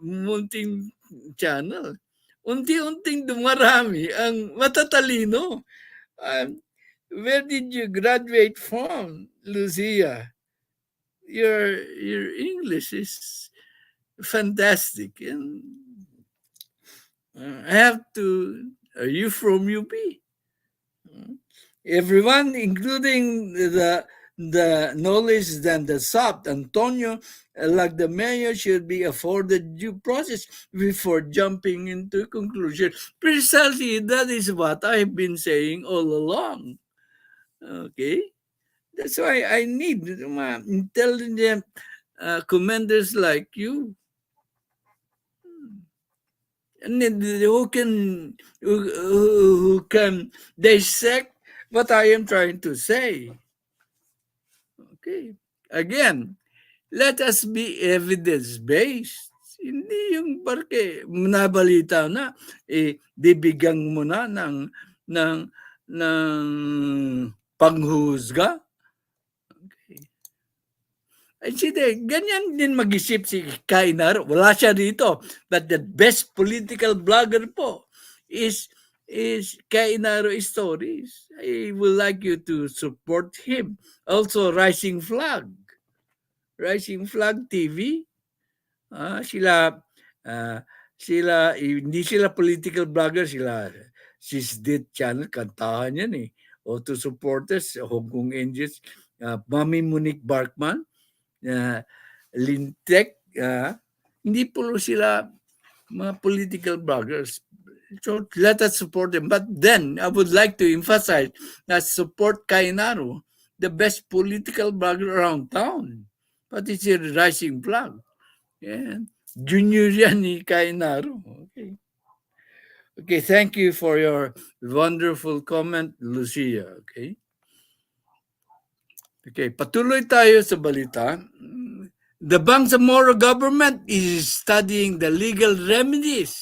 munting channel. Unti-unting dumarami ang matatalino. Where did you graduate from, Lucia? Your English is fantastic. And I have to. Are you from UP? Everyone, including the knowledge and the soft, Antonio Lagdameo, should be afforded due process before jumping into conclusion. Precisely, that is what I've been saying all along. Okay? That's why I need intelligent commanders like you. And who can dissect what I am trying to say. Okay. Again, let us be evidence-based. Hindi yung barke, nabalita na, bibigyan mo na ng panghusga. Okay. Ay, sige, ganyan din mag-isip si Kainar. Wala siya dito. But the best political blogger po is Kainaro Stories. I would like you to support him. Also, Rising Flag TV. Sila hindi sila political blogger, sila Sisdit channel, kantahan yan eh. Auto supporters, Hong Kong Angels, Mami Monique Barkman, Lintek, hindi po sila mga political bloggers. So let us support them. But then I would like to emphasize that support Kainaro, the best political blogger around town. But it's a Rising Flag. Yeah. Junior yan ni Kainaro. Okay. Okay, thank you for your wonderful comment, Lucia. Okay. Okay, patuloy tayo sa balita. The Bangsamoro government is studying the legal remedies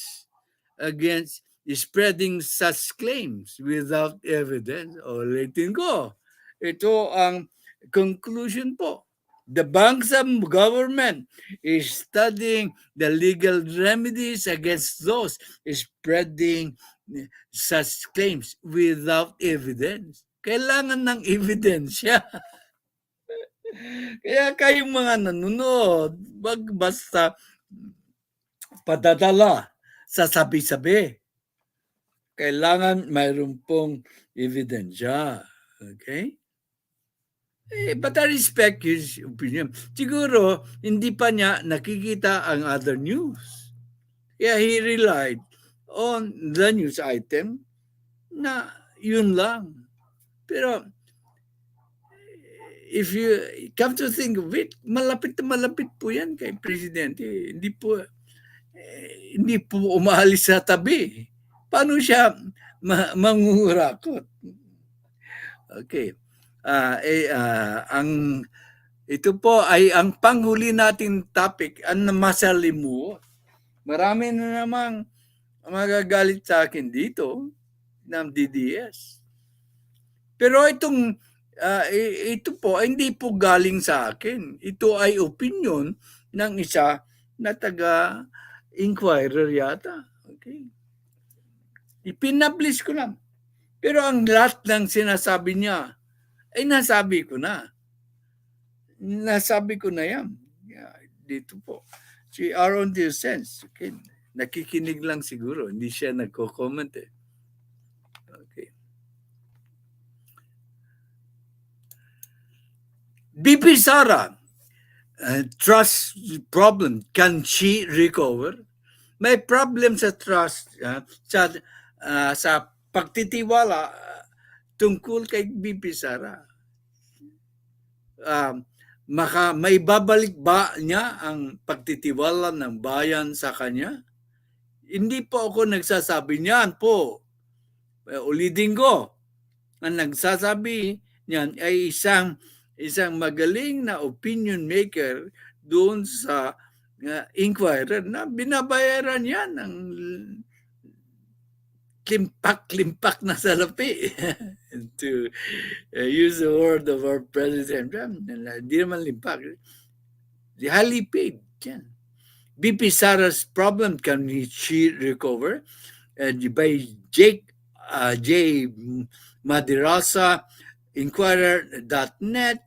against spreading such claims without evidence. Ulitin ko. Ito ang conclusion po. The Bangsam government is studying the legal remedies against those spreading such claims without evidence. Kailangan ng ebidensya. Kaya kayong mga nanonood, wag basta padadala sa sabi-sabi. Kailangan mayroon pong ebidensya. Okay? But I respect his opinion. Siguro, hindi pa niya nakikita ang other news. Kaya he relied on the news item na yun lang. Pero, if you come to think of it, malapit na malapit po yan kay Presidente. Hindi po umaalis sa tabi. Paano siya mangurakot? Okay. Ito po ay ang panghuli nating topic, ang masalimuot. Marami na namang magagalit sa akin dito ng DDS. Pero ito po hindi po galing sa akin. Ito ay opinion ng isa na taga-inquirer yata. Okay. Ipinablish ko lang. Pero ang lahat ng sinasabi niya, ay nasabi ko na. Nasabi ko na yan. Yeah, dito po. Si Aaron Sense, okay. Nakikinig lang siguro. Hindi siya nagko-comment eh. Okay. BP Sara, trust problem. Can she recover? May problem sa trust, sa pagtitiwala tungkol kay BP Sara. May babalik ba niya ang pagtitiwala ng bayan sa kanya? Hindi po ako nagsasabi niyan po. Ulitin ko, ang nagsasabi niyan ay isang magaling na opinion maker doon sa inquirer na binabayaran yan ng limpak na salapi to use the word of our president. Hindi naman limpak. The highly paid. Yan. BP Sara's problem, can she recover? By J. Madirasa, Inquirer.net,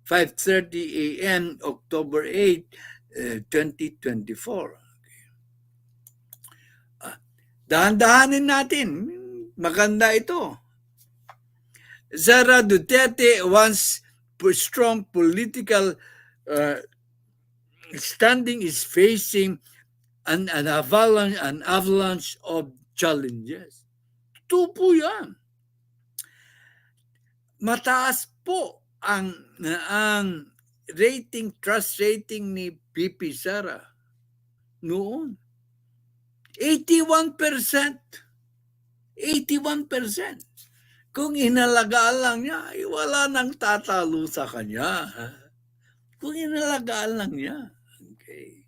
5:30 a.m. October 8, 2024. Dahan-dahanin natin. Maganda ito. Sara Duterte wants strong political standing, is facing an avalanche of challenges. Ito po yan. Mataas po ang trust rating ni BP Sara noon. 81%. 81%. Kung inalagaan lang niya, ay wala nang tatalo sa kanya. Kung inalagaan lang niya. Okay.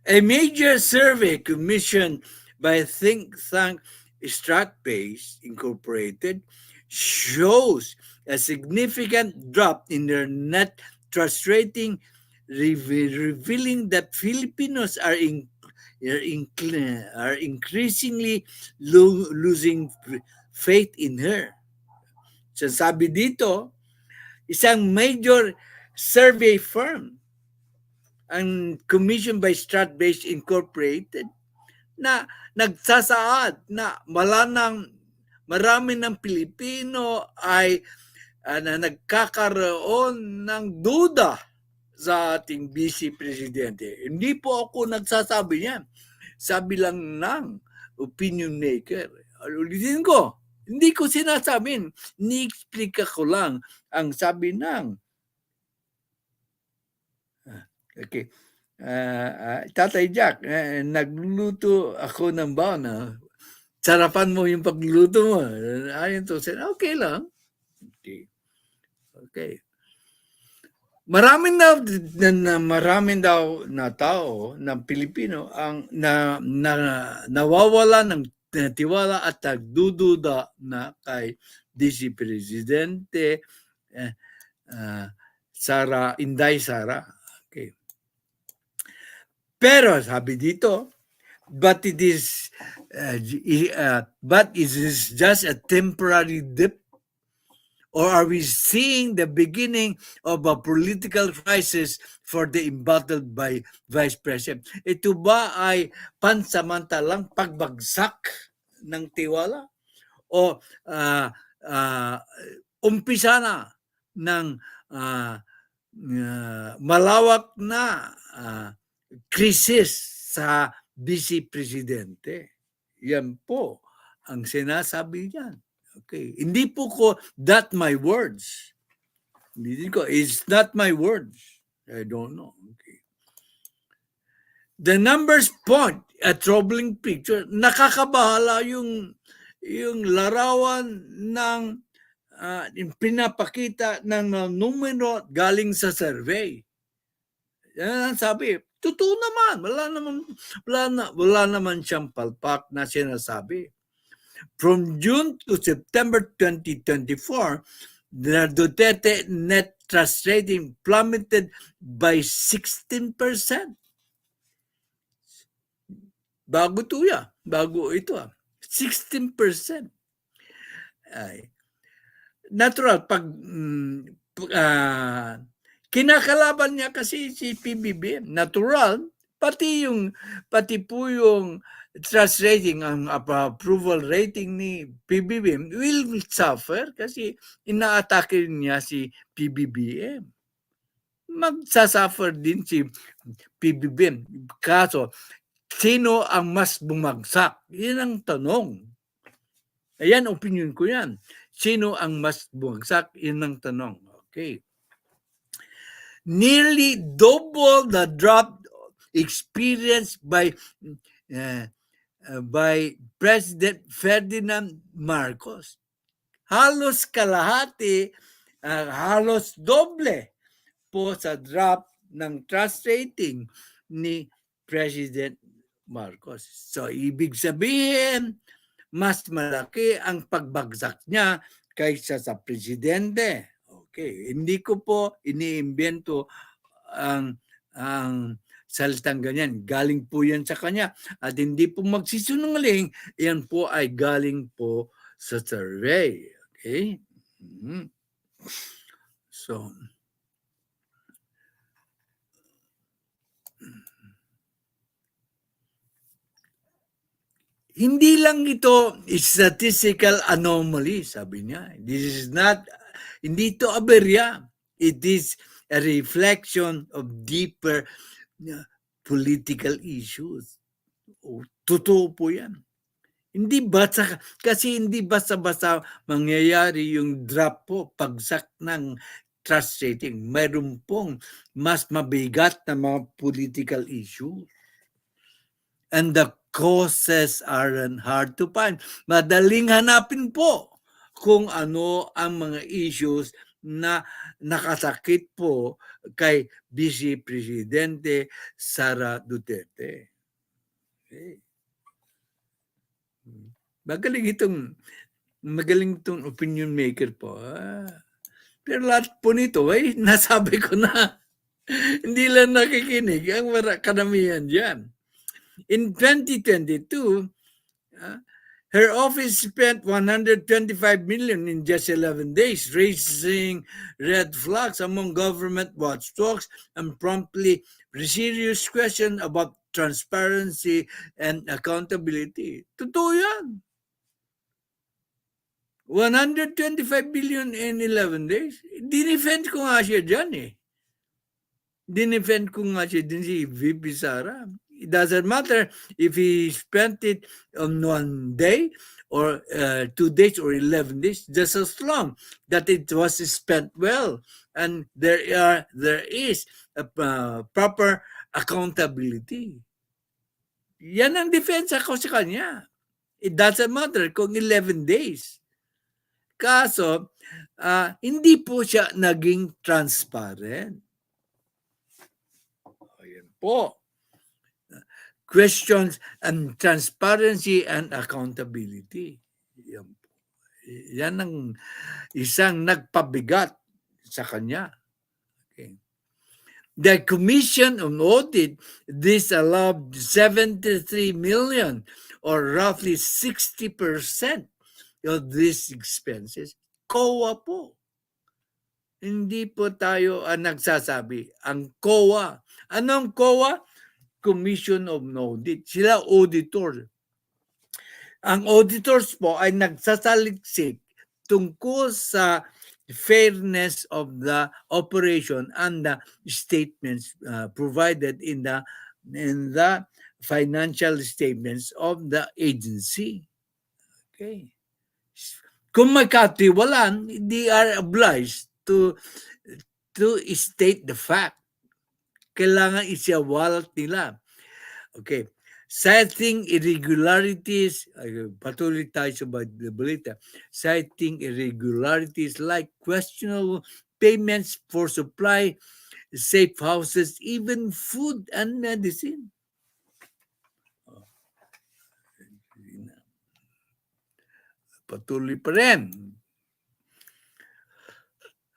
A major survey commissioned by think tank Stratbase Incorporated shows a significant drop in their net trust rating, revealing that Filipinos are increasingly losing faith in her. So sabi dito, isang major survey firm ang commissioned by Stratbase Incorporated na nagsasaad na marami ng Pilipino ay na nagkakaroon ng duda sa ating Vice Presidente. Hindi po ako nagsasabi niyan. Sabi lang ng opinion maker. Ulitin ko, hindi ko sinasabi. Ni-explica ko lang ang sabi ng okay. Tatay Jack, nagluluto ako ng baon. Sarapan mo yung pagluluto mo. Ayon to, okay lang. Okay. Maraming daw na tao ng Pilipino ang nawawala ng tiwala at nagdududa na kay Vice Presidente Sara. Okay. Pero sabi dito, but it is just a temporary dip Or are we seeing the beginning of a political crisis for the embattled by Vice President? Ito ba ay pansamantalang pagbagsak ng tiwala? O umpisa na ng malawak na krisis sa Vice Presidente? Yan po ang sinasabi niyan. Okay. Hindi po ko that my words. Hindi ko, it's not my words. I don't know. Okay. The numbers point a troubling picture. Nakakabahala yung larawan ng pinapakita ng numero galing sa survey. Yan ang sabi. Totoo naman. Wala naman siyang palpak na sinasabi. From June to September 2024, the Duterte net trust rating plummeted by 16%. Bago ito. 16%. Ay, natural, pag kinakalaban niya kasi si Pbbm, natural, pati po yung trust rating, ang approval rating ni Pbbm will suffer kasi inaatake niya si Pbbm. Magsasuffer din si Pbbm. Kaso, sino ang mas bumagsak? Yan ang tanong. Ayan, opinion ko yan. Sino ang mas bumagsak? Yan ang tanong. Okay. Nearly double the drop experienced by President Ferdinand Marcos. Halos kalahati, halos doble po sa drop ng trust rating ni President Marcos. So, ibig sabihin, mas malaki ang pagbagsak niya kaysa sa presidente. Okay, hindi ko po iniimbento ang salitang ganyan. Galing po yan sa kanya. At hindi po magsisinungaling, yan po ay galing po sa survey. Okay? So, hindi lang ito statistical anomaly, sabi niya. This is not, hindi ito aberya. It is a reflection of deeper political issues. Totoo po yan. Hindi basta-basta mangyayari yung drop po, pagsak ng trust rating. Mayroon pong mas mabigat na mga political issues. And the causes aren't hard to find. Madaling hanapin po kung ano ang mga issues na nakasakit po kay Vice Presidente Sara Duterte. Okay. Magaling itong opinion maker po. Pero lahat po nito ay nasabi ko na. Hindi lang nakikinig ang karamihan dyan. In 2022, her office spent 125 million in just 11 days, raising red flags among government watchdogs and promptly serious questions about transparency and accountability. Totoo yan. 125 billion in 11 days. Dinefend ko nga siya dyan eh. Dinefend ko nga siya din si VP Sara. It doesn't matter if he spent it on 1 day or 2 days or 11 days, just as long that it was spent well and there is a proper accountability. Yan ang defense ako sa kanya. It doesn't matter kung 11 days. Kaso, hindi po siya naging transparent. Ayan po. Questions and transparency and accountability. Yan ang isang nagpabigat sa kanya. Okay. The Commission on Audit disallowed 73 million or roughly 60% of these expenses. COA po. Hindi po tayo nagsasabi. Ang COA. Anong COA? Commission of Audit. Sila auditor. Ang auditors po ay nagsasaliksik tungkol sa fairness of the operation and the statements provided in the financial statements of the agency. Okay. Kung may katiwalaan, they are obliged to state the fact. Kailangan isiwalat nila. Okay. Citing irregularities, patuloy tayo sa balita, citing irregularities like questionable payments for supply, safe houses, even food and medicine. Patuloy pa rin.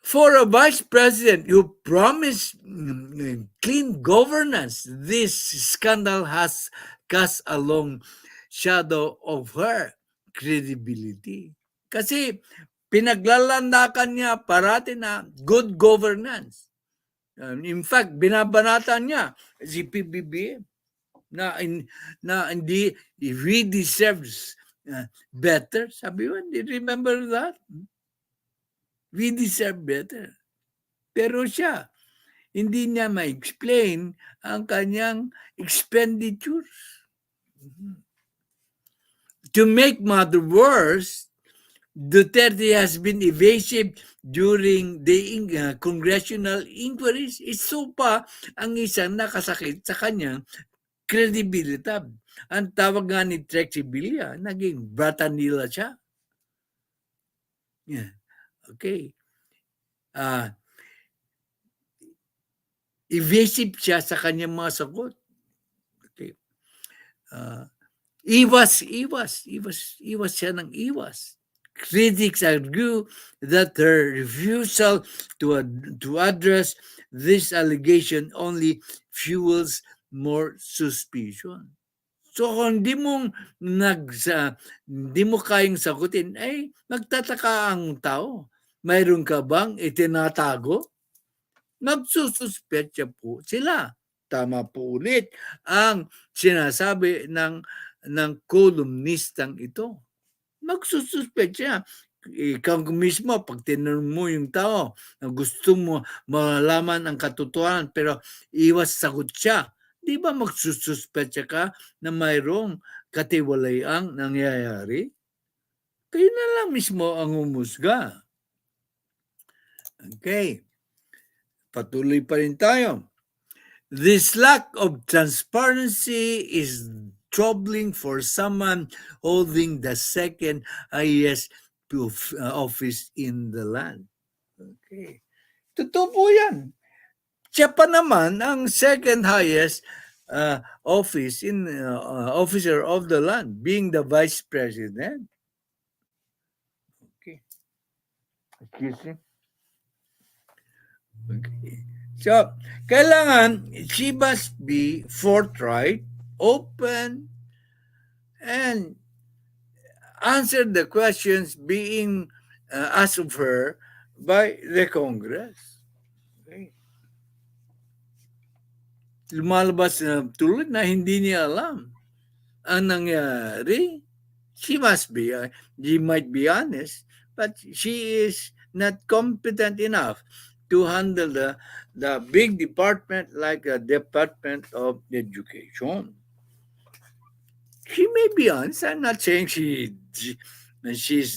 For a vice president who promised clean governance, this scandal has cast a long shadow of her credibility. Kasi pinaglalandakan niya parati na good governance. In fact, binabanatan niya si Pbbm na hindi, we deserves better. Sabi mo, do you remember that? We deserve better. Pero siya, hindi niya ma-explain ang kanyang expenditures. To make matters worse, Duterte has been evasive during the congressional inquiries. Ito pa ang isang nakasakit sa kanyang credibility. Ang tawag nga ni Trexie Villa, naging Bratanila siya. Yeah. Okay. Evasive siya sa kanyang mga sagot. Okay. Iwas siya ng iwas. Critics argue that her refusal to address this allegation only fuels more suspicion. So kung hindi mo kayang sagutin, ay magtataka ang tao. Mayroon ka bang itinatago? Magsususpetya po sila. Tama po ulit ang sinasabi ng columnistang ito. Magsususpetya. Ikaw mismo, pag tinanong mo yung tao na gusto mo malaman ang katotohanan pero iwas sagot siya, di ba magsususpetya ka na mayroong katiwalayang nangyayari? Kayo na lang mismo ang umusga. Okay. Patuloy pa rin tayo. This lack of transparency is troubling for someone holding the second highest office in the land. Okay. Totoo po yan. Siya pa naman ang second highest officer of the land, being the vice president. Okay. Excuse me. Okay. So, kailangan she must be forthright, open, and answer the questions being asked of her by the Congress. Okay. Lumalabas na tulad na hindi niya alam ang nangyari. She might be honest, but she is not competent enough to handle the big department like the Department of Education. She may be honest. I'm not saying she's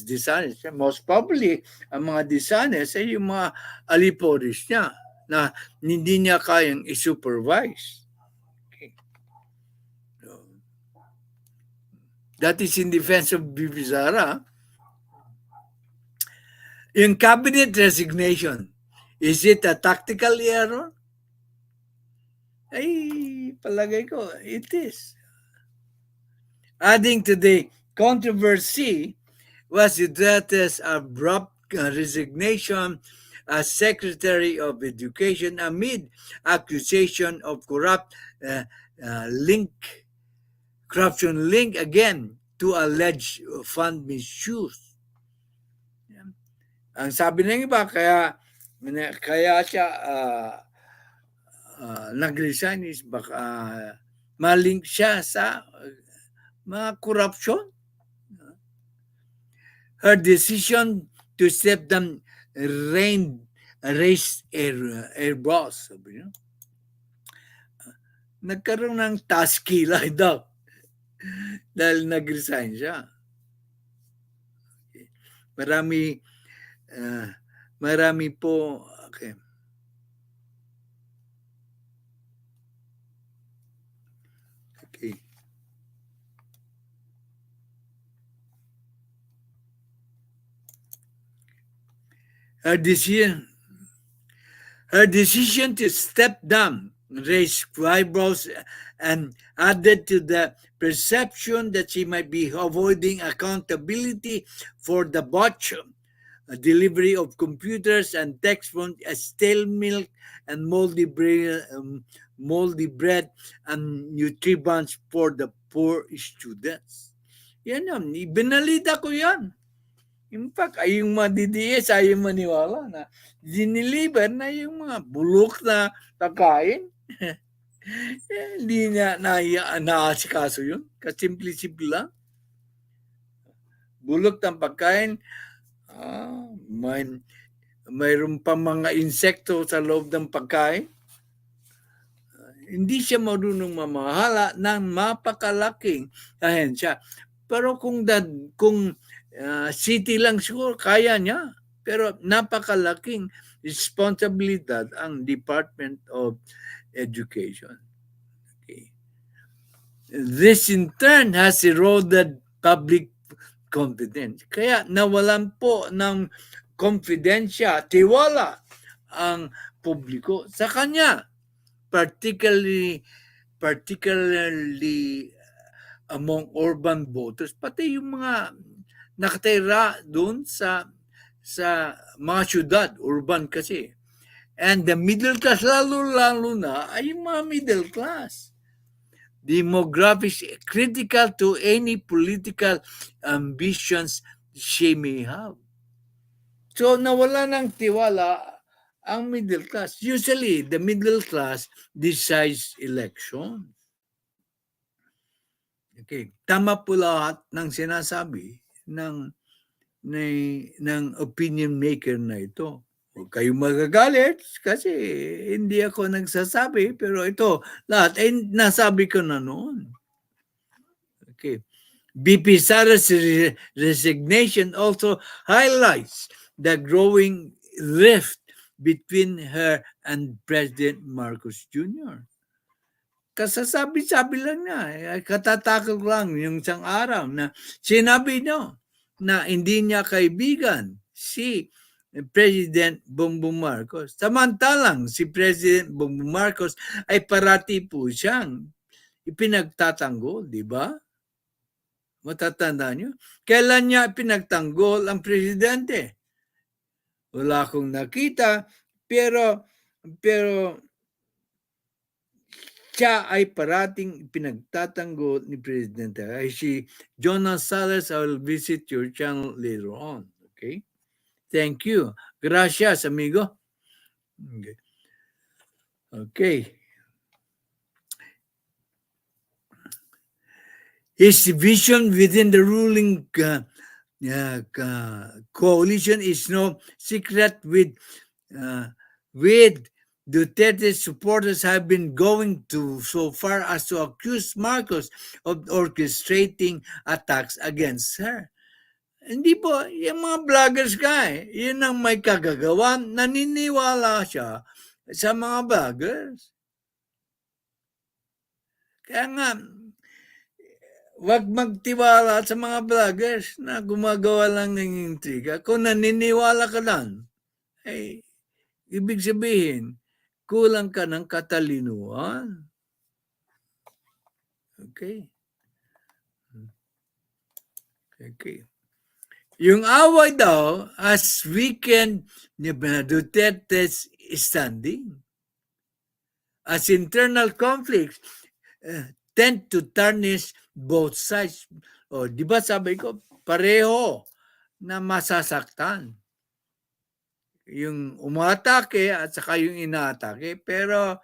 dishonest. Most probably, ang mga dishonest ay yung mga aliporis niya na hindi niya kayang i-supervise. Okay. So, that is in defense of Bibi Sara. Yung cabinet resignation, is it a tactical error? Ay, palagay ko, it is. Adding to the controversy was Duterte's abrupt resignation as Secretary of Education amid accusation of corruption link again to alleged fund misuse. Ang sabi ng iba, kaya Kaya siya nag-resign is baka malink siya sa mga corruption. Her decision to step down raised airbrows. Sabi niya. Nagkaroon ng task kilay daw dahil nag-resign siya. Marami po. Okay. Okay. Her decision to step down raised eyebrows and added to the perception that she might be avoiding accountability for the botch delivery of computers and text from stale milk and moldy bread and nutribans for the poor students. Yan yun. Binalita ko yan. In fact, ay yung mga DDS, ayaw maniwala na diniliver na yung mga bulok na pagkain. Hindi niya naasikaso yun. Kasimple-simple lang. Bulok ng pagkain, mayroon pa mga insekto sa loob ng pagkain. Hindi siya marunong mamahala ng mapakalaking ahensya. Pero kung city lang siguro, kaya niya. Pero napakalaking responsibilidad ang Department of Education. Okay. This in turn has eroded public confidence. Kaya nawalan po ng confidensya, tiwala ang publiko sa kanya. Particularly among urban voters, pati yung mga nakatira doon sa mga syudad, urban kasi. And the middle class, lalo na, ay yung mga middle class. Demographics critical to any political ambitions she may have. So, nawala ng tiwala ang middle class. Usually, the middle class decides elections. Okay. Tama po lahat ng sinasabi ng opinion maker na ito. Huwag kayong magagalit kasi hindi ako nagsasabi, pero ito, lahat ay nasabi ko na noon. Okay. BP Sara's resignation also highlights the growing rift between her and President Marcos Jr. Kasasabi-sabi lang niya, katatakot lang yung isang araw na sinabi niyo na hindi niya kaibigan si President Bongbong Marcos. Samantalang si President Bongbong Marcos ay parati po siyang ipinagtatanggol, di ba? Matatanda niyo? Kailan niya pinagtanggol ang presidente? Wala akong nakita, pero siya ay parating pinagtatanggol ni Presidente. I see Jonas Salas, I will visit your channel later on. Okay? Thank you. Gracias, amigo. Okay. His division within the ruling coalition is no secret with Duterte supporters have been going to so far as to accuse Marcos of orchestrating attacks against her. Hindi po, yung mga vloggers ka yun ang may kagagawan, naniniwala siya sa mga vloggers. Kaya nga, wag magtiwala sa mga vloggers na gumagawa lang ng intriga. Kung naniniwala ka lang, ay ibig sabihin, kulang ka ng katalinuhan. Okay. Okay. Yung away daw has weakened Duterte's standing. As internal conflicts tend to tarnish both sides. O, di ba sabi ko, pareho na masasaktan. yung umatake at saka yung inaatake, pero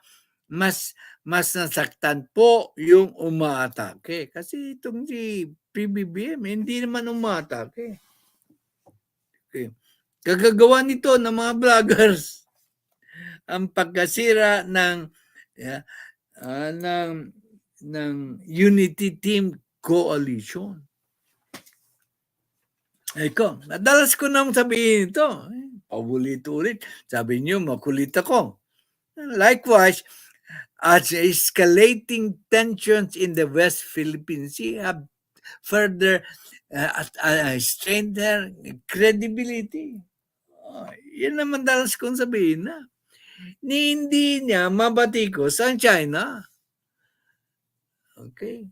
mas nasaktan po yung umaatake. Kasi itong si PBBM, hindi naman umatake. Okay. Kagagawa nito ng mga vloggers ang pagkasira ng Unity Team Coalition. Eko, madalas ko nang sabihin ito. Paulit-ulit. Sabi niyo, makulit ako. Likewise, as escalating tensions in the West Philippine Sea have further strained their credibility. Yan naman dalas kong sabihin na. Hindi niya mabatikos ang China. Okay.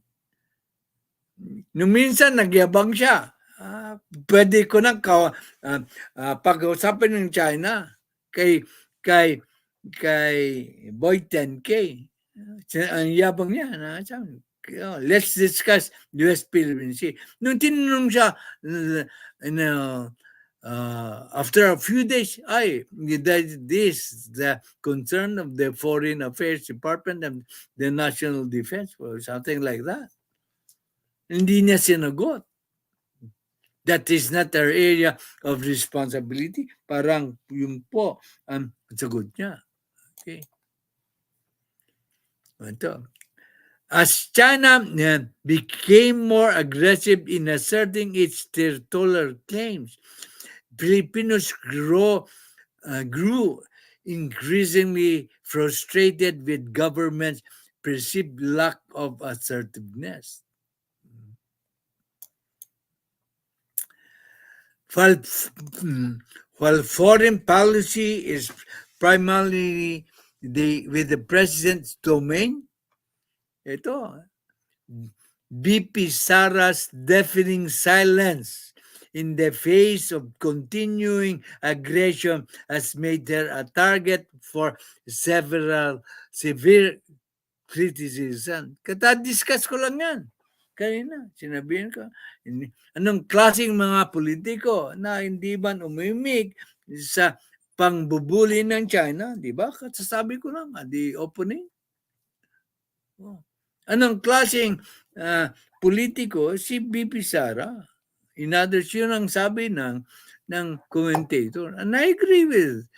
Nung minsan, nagyabang siya. Pwede ko na pag-usapan ng China kay Boy 10K. Ang yabang niya. Let's discuss US Philippine Sea. Nung tinanong siya, after a few days, this the concern of the Foreign Affairs Department and the National Defense or something like that. Hindi niya sinagot. That is not our area of responsibility. Parang yung po ang sagot niya. Okay. Ito. As China became more aggressive in asserting its territorial claims, Filipinos grew increasingly frustrated with government's perceived lack of assertiveness. While foreign policy is primarily with the president's domain, ito, VP Sara's deafening silence in the face of continuing aggression has made her a target for several severe criticism. Discuss ko lang yan. Kanina, sinabihin ko, anong klaseng mga politiko na hindi man umimik sa pangbubuli ng China, di ba? Sasabi ko lang, the opening. Anong klaseng politiko si BP Sara? In others, yun ang sabi ng commentator. And I agree with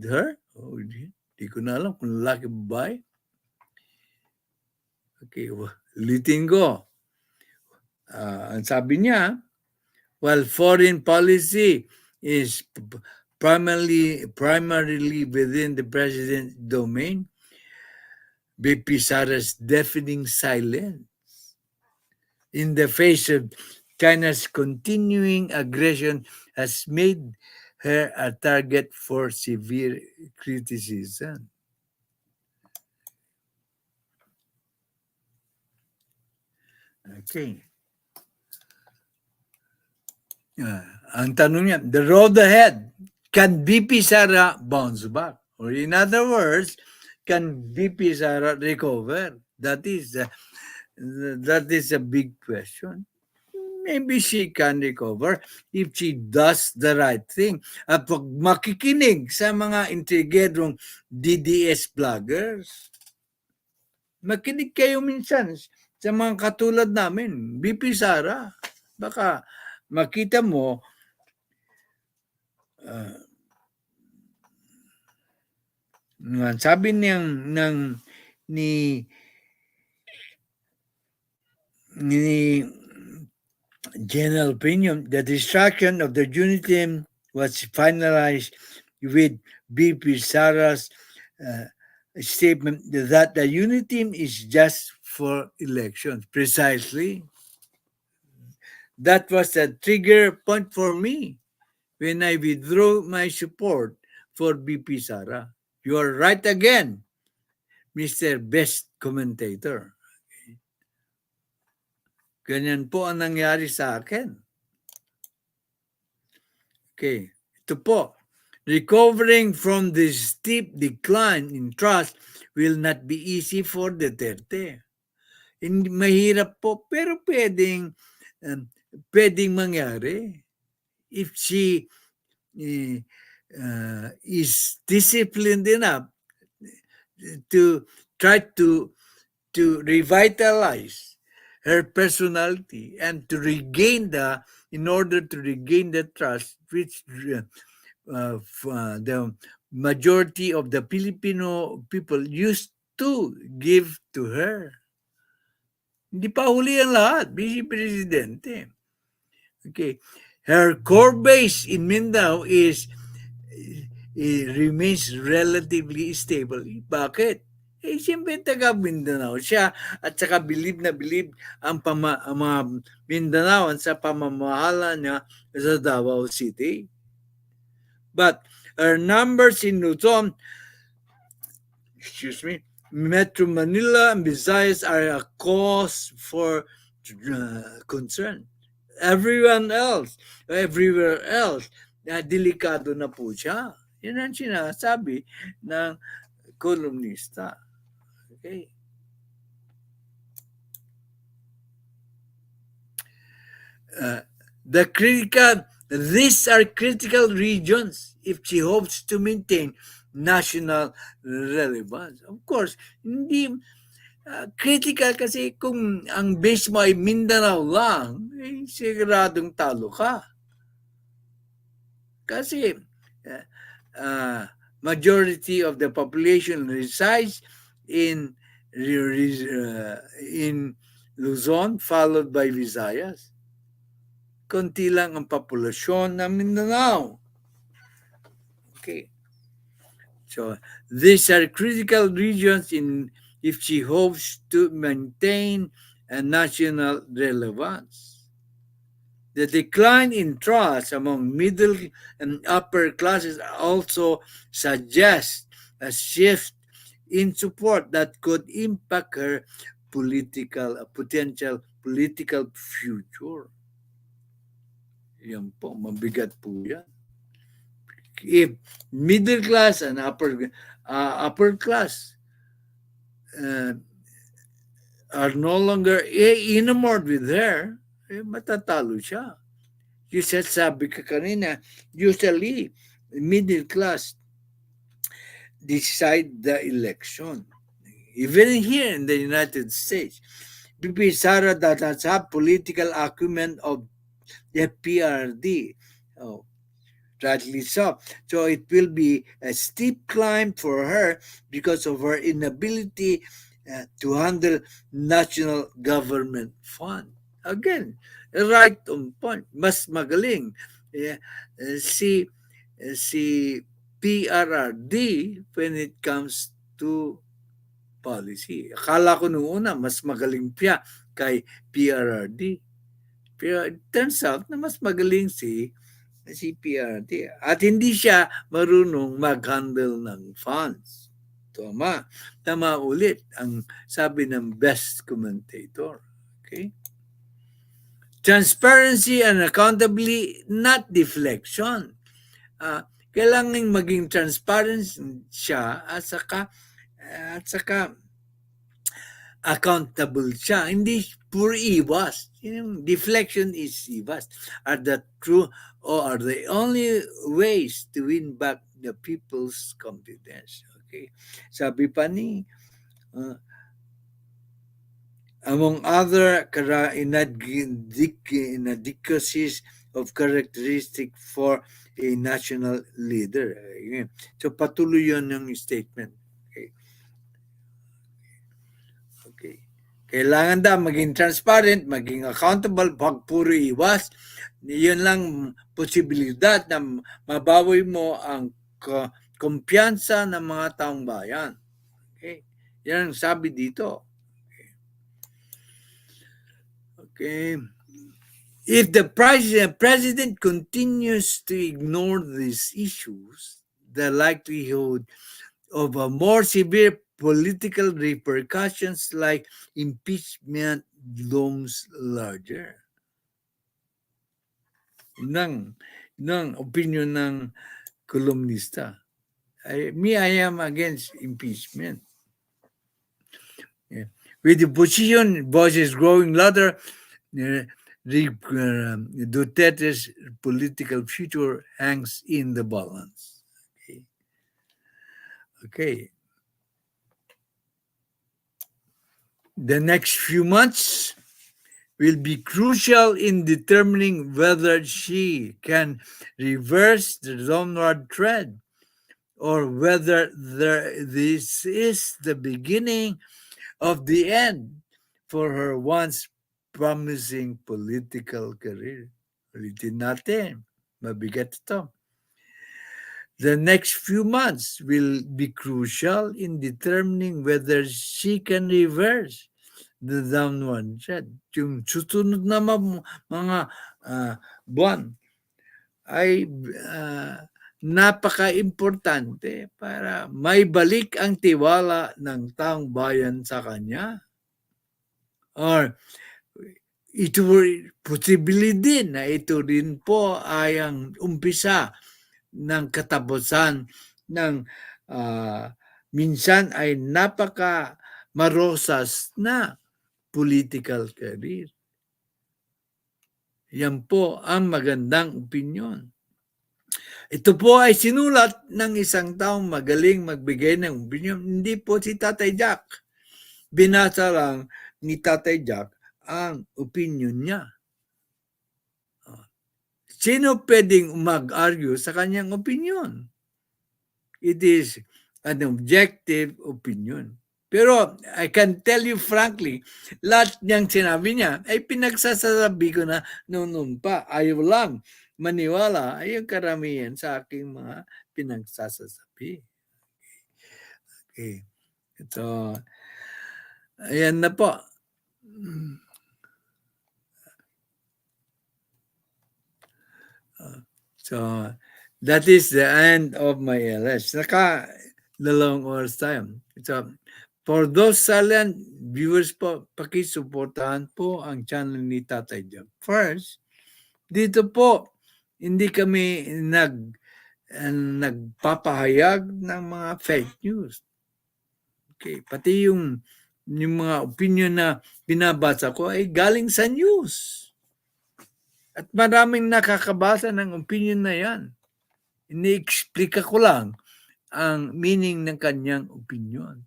her. Di ko na alam kung lalaki babae. Okay, ulitin ko. Ang sabi niya, while foreign policy is primarily within the president's domain, BP Sara's deafening silence in the face of China's continuing aggression has made her a target for severe criticism. Okay. Ang tanong niya, the road ahead, can BP Sara bounce back? Or in other words, can BP Sara recover? That is a big question. Maybe she can recover if she does the right thing. At pag makikinig sa mga intrigedong DDS vloggers, makinig kayo minsan sa mga katulad namin, BP Sara. Baka makita mo sabi ni general opinion, the destruction of the unity team was finalized with BP Sara's statement that the unity team is just for elections. Precisely. That was a trigger point for me when I withdrew my support for BP Sara. You are right again, Mr. Best Commentator. Ganyan po ang nangyari sa akin. Okay, ito po. Recovering from this steep decline in trust will not be easy for Duterte. Mahirap po, pero pwedeng mangyari if she is disciplined enough to try to revitalize her personality and to regain in order to regain the trust which the majority of the Filipino people used to give to her. Hindi pa huli ang lahat, Vice Presidente. Okay. Her core base in Mindanao remains relatively stable. Bakit? Siyempre taga Mindanao siya at saka bilib na bilib ang mga Mindanaoan sa pamamahala niya sa Davao City. But her numbers in Luzon, Metro Manila and Visayas are a cause for concern. Everywhere else, delikado na po siya. Yan ang sinasabi ng kolumnista. Okay. These are critical regions if she hopes to maintain national relevance. Of course, hindi critical kasi kung ang base mo ay Mindanao lang, siguradong talo ka. Kasi majority of the population resides in Luzon, followed by Visayas. Konti lang ang populasyon ng Mindanao. Okay. So, these are critical regions if she hopes to maintain a national relevance. The decline in trust among middle and upper classes also suggests a shift in support that could impact her potential political future. Yan po, mabigat po yan. If middle class and upper class are no longer enamored with her, matatalo siya. You sabi ka kanina, usually middle class decide the election. Even here in the United States, BP Sara that has have political acumen of the PRD. Oh, rightly so. So it will be a steep climb for her because of her inability to handle national government fund. Again, right on point. Mas magaling si PRRD when it comes to policy. Akala ko noong una, mas magaling siya kay PRRD. Pero it turns out na mas magaling si PRRD. At hindi siya marunong mag-handle ng funds. Tama ulit ang sabi ng best commentator. Okay? Transparency and accountability, not deflection. Kailangan maging transparent siya at saka accountable siya. Hindi puro iwas. Deflection is iwas. Are the true or are the only ways to win back the people's confidence. Okay. Sabi pa ni among other inadequacies of characteristic for a national leader. So patuloy yun yung statement. Okay. Kailangan daw maging transparent, maging accountable, pag puro iwas. Yun lang posibilidad na mabawi mo ang kumpiyansa ng mga taong bayan. Okay. Yan ang sabi dito. Okay. If the president continues to ignore these issues, the likelihood of a more severe political repercussions like impeachment looms larger. Nang opinion ng kolumnista. I am against impeachment. Yeah. With the opposition voices growing louder, Duterte's political future hangs in the balance. Okay. The next few months will be crucial in determining whether she can reverse the downward trend or whether this is the beginning of the end for her once promising political career. Ulitin natin, mabigat ito. The next few months will be crucial in determining whether she can reverse the downward trend. Yung susunod na mga buwan ay napaka-importante para maibalik ang tiwala ng taong bayan sa kanya. Or ito posible din na ito rin po ay ang umpisa ng katapusan ng minsan ay napaka marosas na political career. Yan po ang magandang opinyon. Ito po ay sinulat ng isang taong magaling magbigay ng opinyon. Hindi po si Tatay Jack. Binasa lang ni Tatay Jack ang opinyon niya. Sino pwedeng mag-argue sa kanyang opinion? It is an objective opinion. Pero I can tell you frankly, lahat niyang sinabi niya ay pinagsasabi ko na noon pa. Ayaw lang maniwala ay yung karamihan sa aking mga pinagsasabi. Okay. Ito. Ayan na po. So, that is the end of my LS. Naka-dalawang oras tayo. So, for those silent viewers po, pakisuportahan po ang channel ni Tatay Jack. First, dito po, hindi kami nagpapahayag ng mga fake news. Okay, pati yung mga opinion na binabasa ko ay galing sa news. At maraming nakakabasa ng opinion na yan. Ini-explica ko lang ang meaning ng kanyang opinion.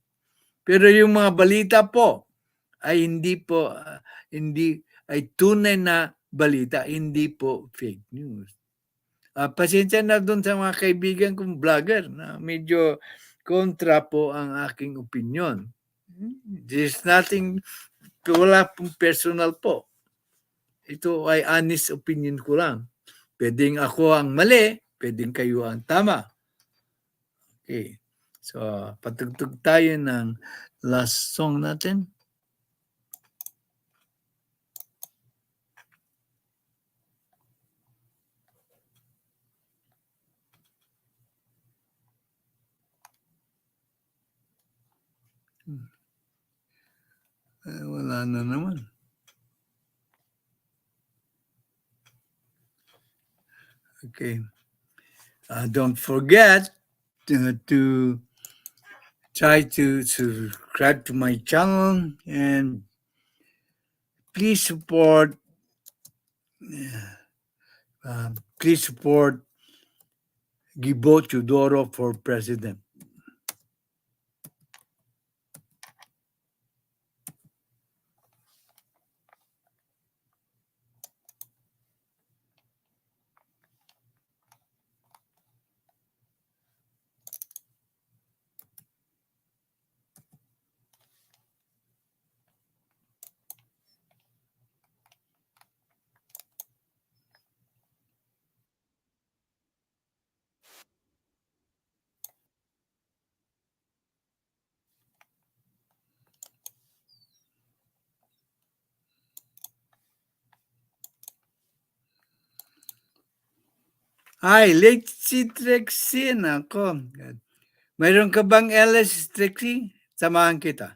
Pero yung mga balita po ay hindi ay tunay na balita, hindi po fake news. Pasensya na doon sa mga kaibigan kong vlogger na medyo kontra po ang aking opinion. There's nothing, wala pong personal po. Ito ay honest opinion ko lang. Pwedeng ako ang mali, pwedeng kayo ang tama. Okay. So, patugtog tayo ng last song natin. Wala na naman. Okay. Don't forget to try to subscribe to my channel and please support GIBO TEODORO for President. Ay, late si Trixie. Nako. Mayroon ka bang LS, Trixie? Samahan kita.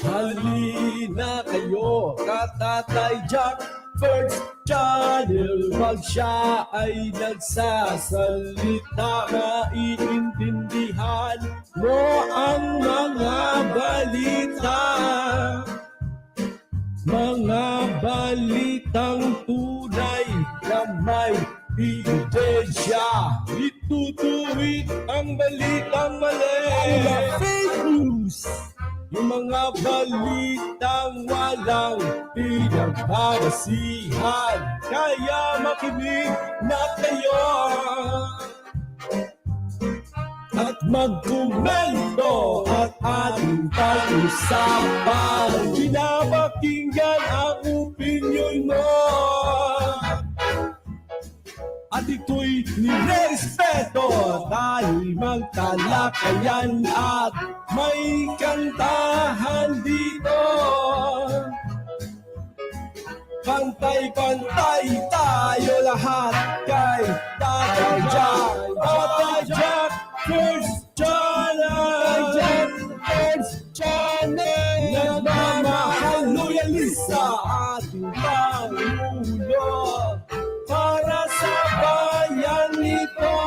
Halina kayo, Katatay Jack, First Channel. Pag siya ay nagsasalita, maiintindihan mo ang mga balita. Mga balitang tunay na may ebidensya. Itutuwid ang balitang mali. Mga fake news. Yung mga balitang walang pinagbabasihan. Kaya makinig na kayo at magkomento at ating pag-usapan. Pinapakinggan ang opinion mo at ito'y nirespeto dahil magtalakayan at may kantahan dito. Pantay-pantay tayo lahat kay Tatay Jack. Tatay Jack, first channel. First channel. Nagmamahal, loyalista ating Pangulo. Para sa bayan nito.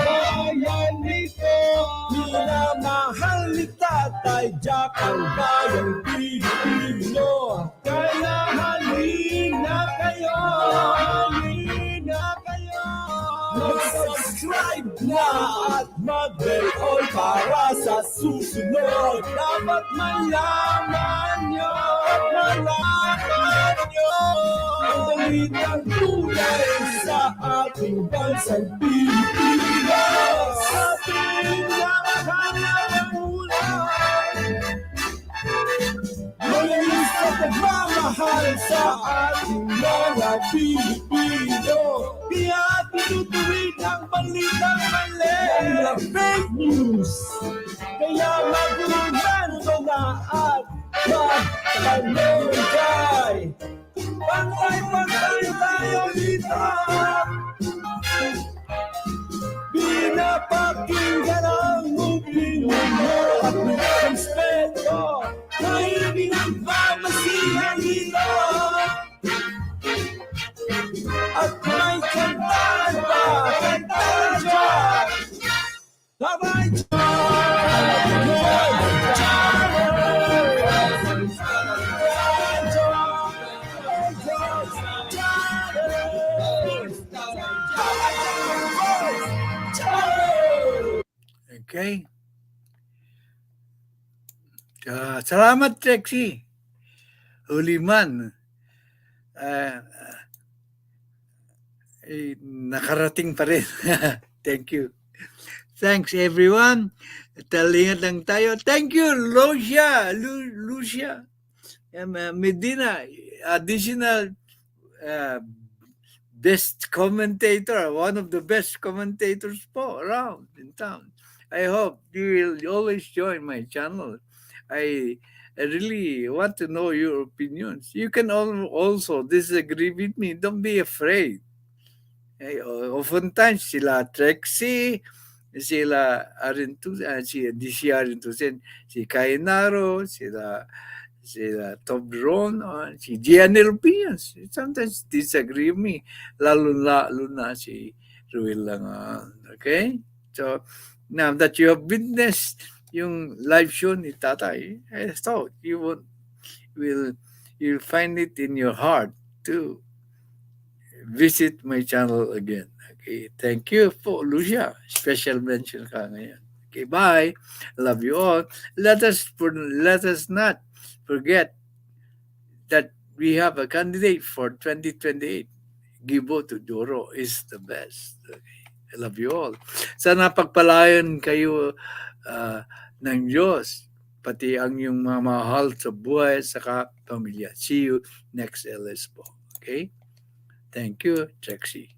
Bayan nito. Minamahal ni Tatay Jack ang bayang Pilipino. Kaya halina kayo. Halina kayo. Mag-subscribe na at mag-bell all para sa susunod. Dapat malaman nyo. Malaman nyo. Ang balitang tunay sa ating bansang Pilipinas. Ating namahal na Pangulo. Loyalista at nagmamahal sa ating mga Pilipino. Kaya tinutuwid ang balitang mali. Mga fake news. Kaya mag-urmento na at magtanongay. Pantay-pantay tayo dito. Pinapakinggan ang opinion mo at respeto. May pinagbabasihan dito. At may kantahan pa. Kantahan dyan. Tabay Okay. Salamat, Trixie. Huliman. Nakarating pa rin. Thank you. Thanks, everyone. Talingat lang tayo. Thank you, Lucia. Medina, additional best commentator, one of the best commentators po around in town. I hope you will always join my channel. I really want to know your opinions. You can also disagree with me. Don't be afraid. Oftentimes, sila Trexie, sila Arintusen, si DC Arintusen, si Kainaro, sila Tobron, si Gianel Pias. Sometimes disagree with me. Lalo na si Ruel lang. Okay? So, now that you have witnessed yung live show ni Tatay, I thought you'll find it in your heart to visit my channel again. Okay, thank you po, Lucia. Special mention ka ngayon. Okay, bye. Love you all. Let us not forget that we have a candidate for 2028. GIBO TEODORO is the best. Okay. I love you all. Sana pagpalayan kayo ng Diyos, pati ang yung mga mahal sa buhay sa pamilya. See you next LS po. Okay? Thank you, Trexie.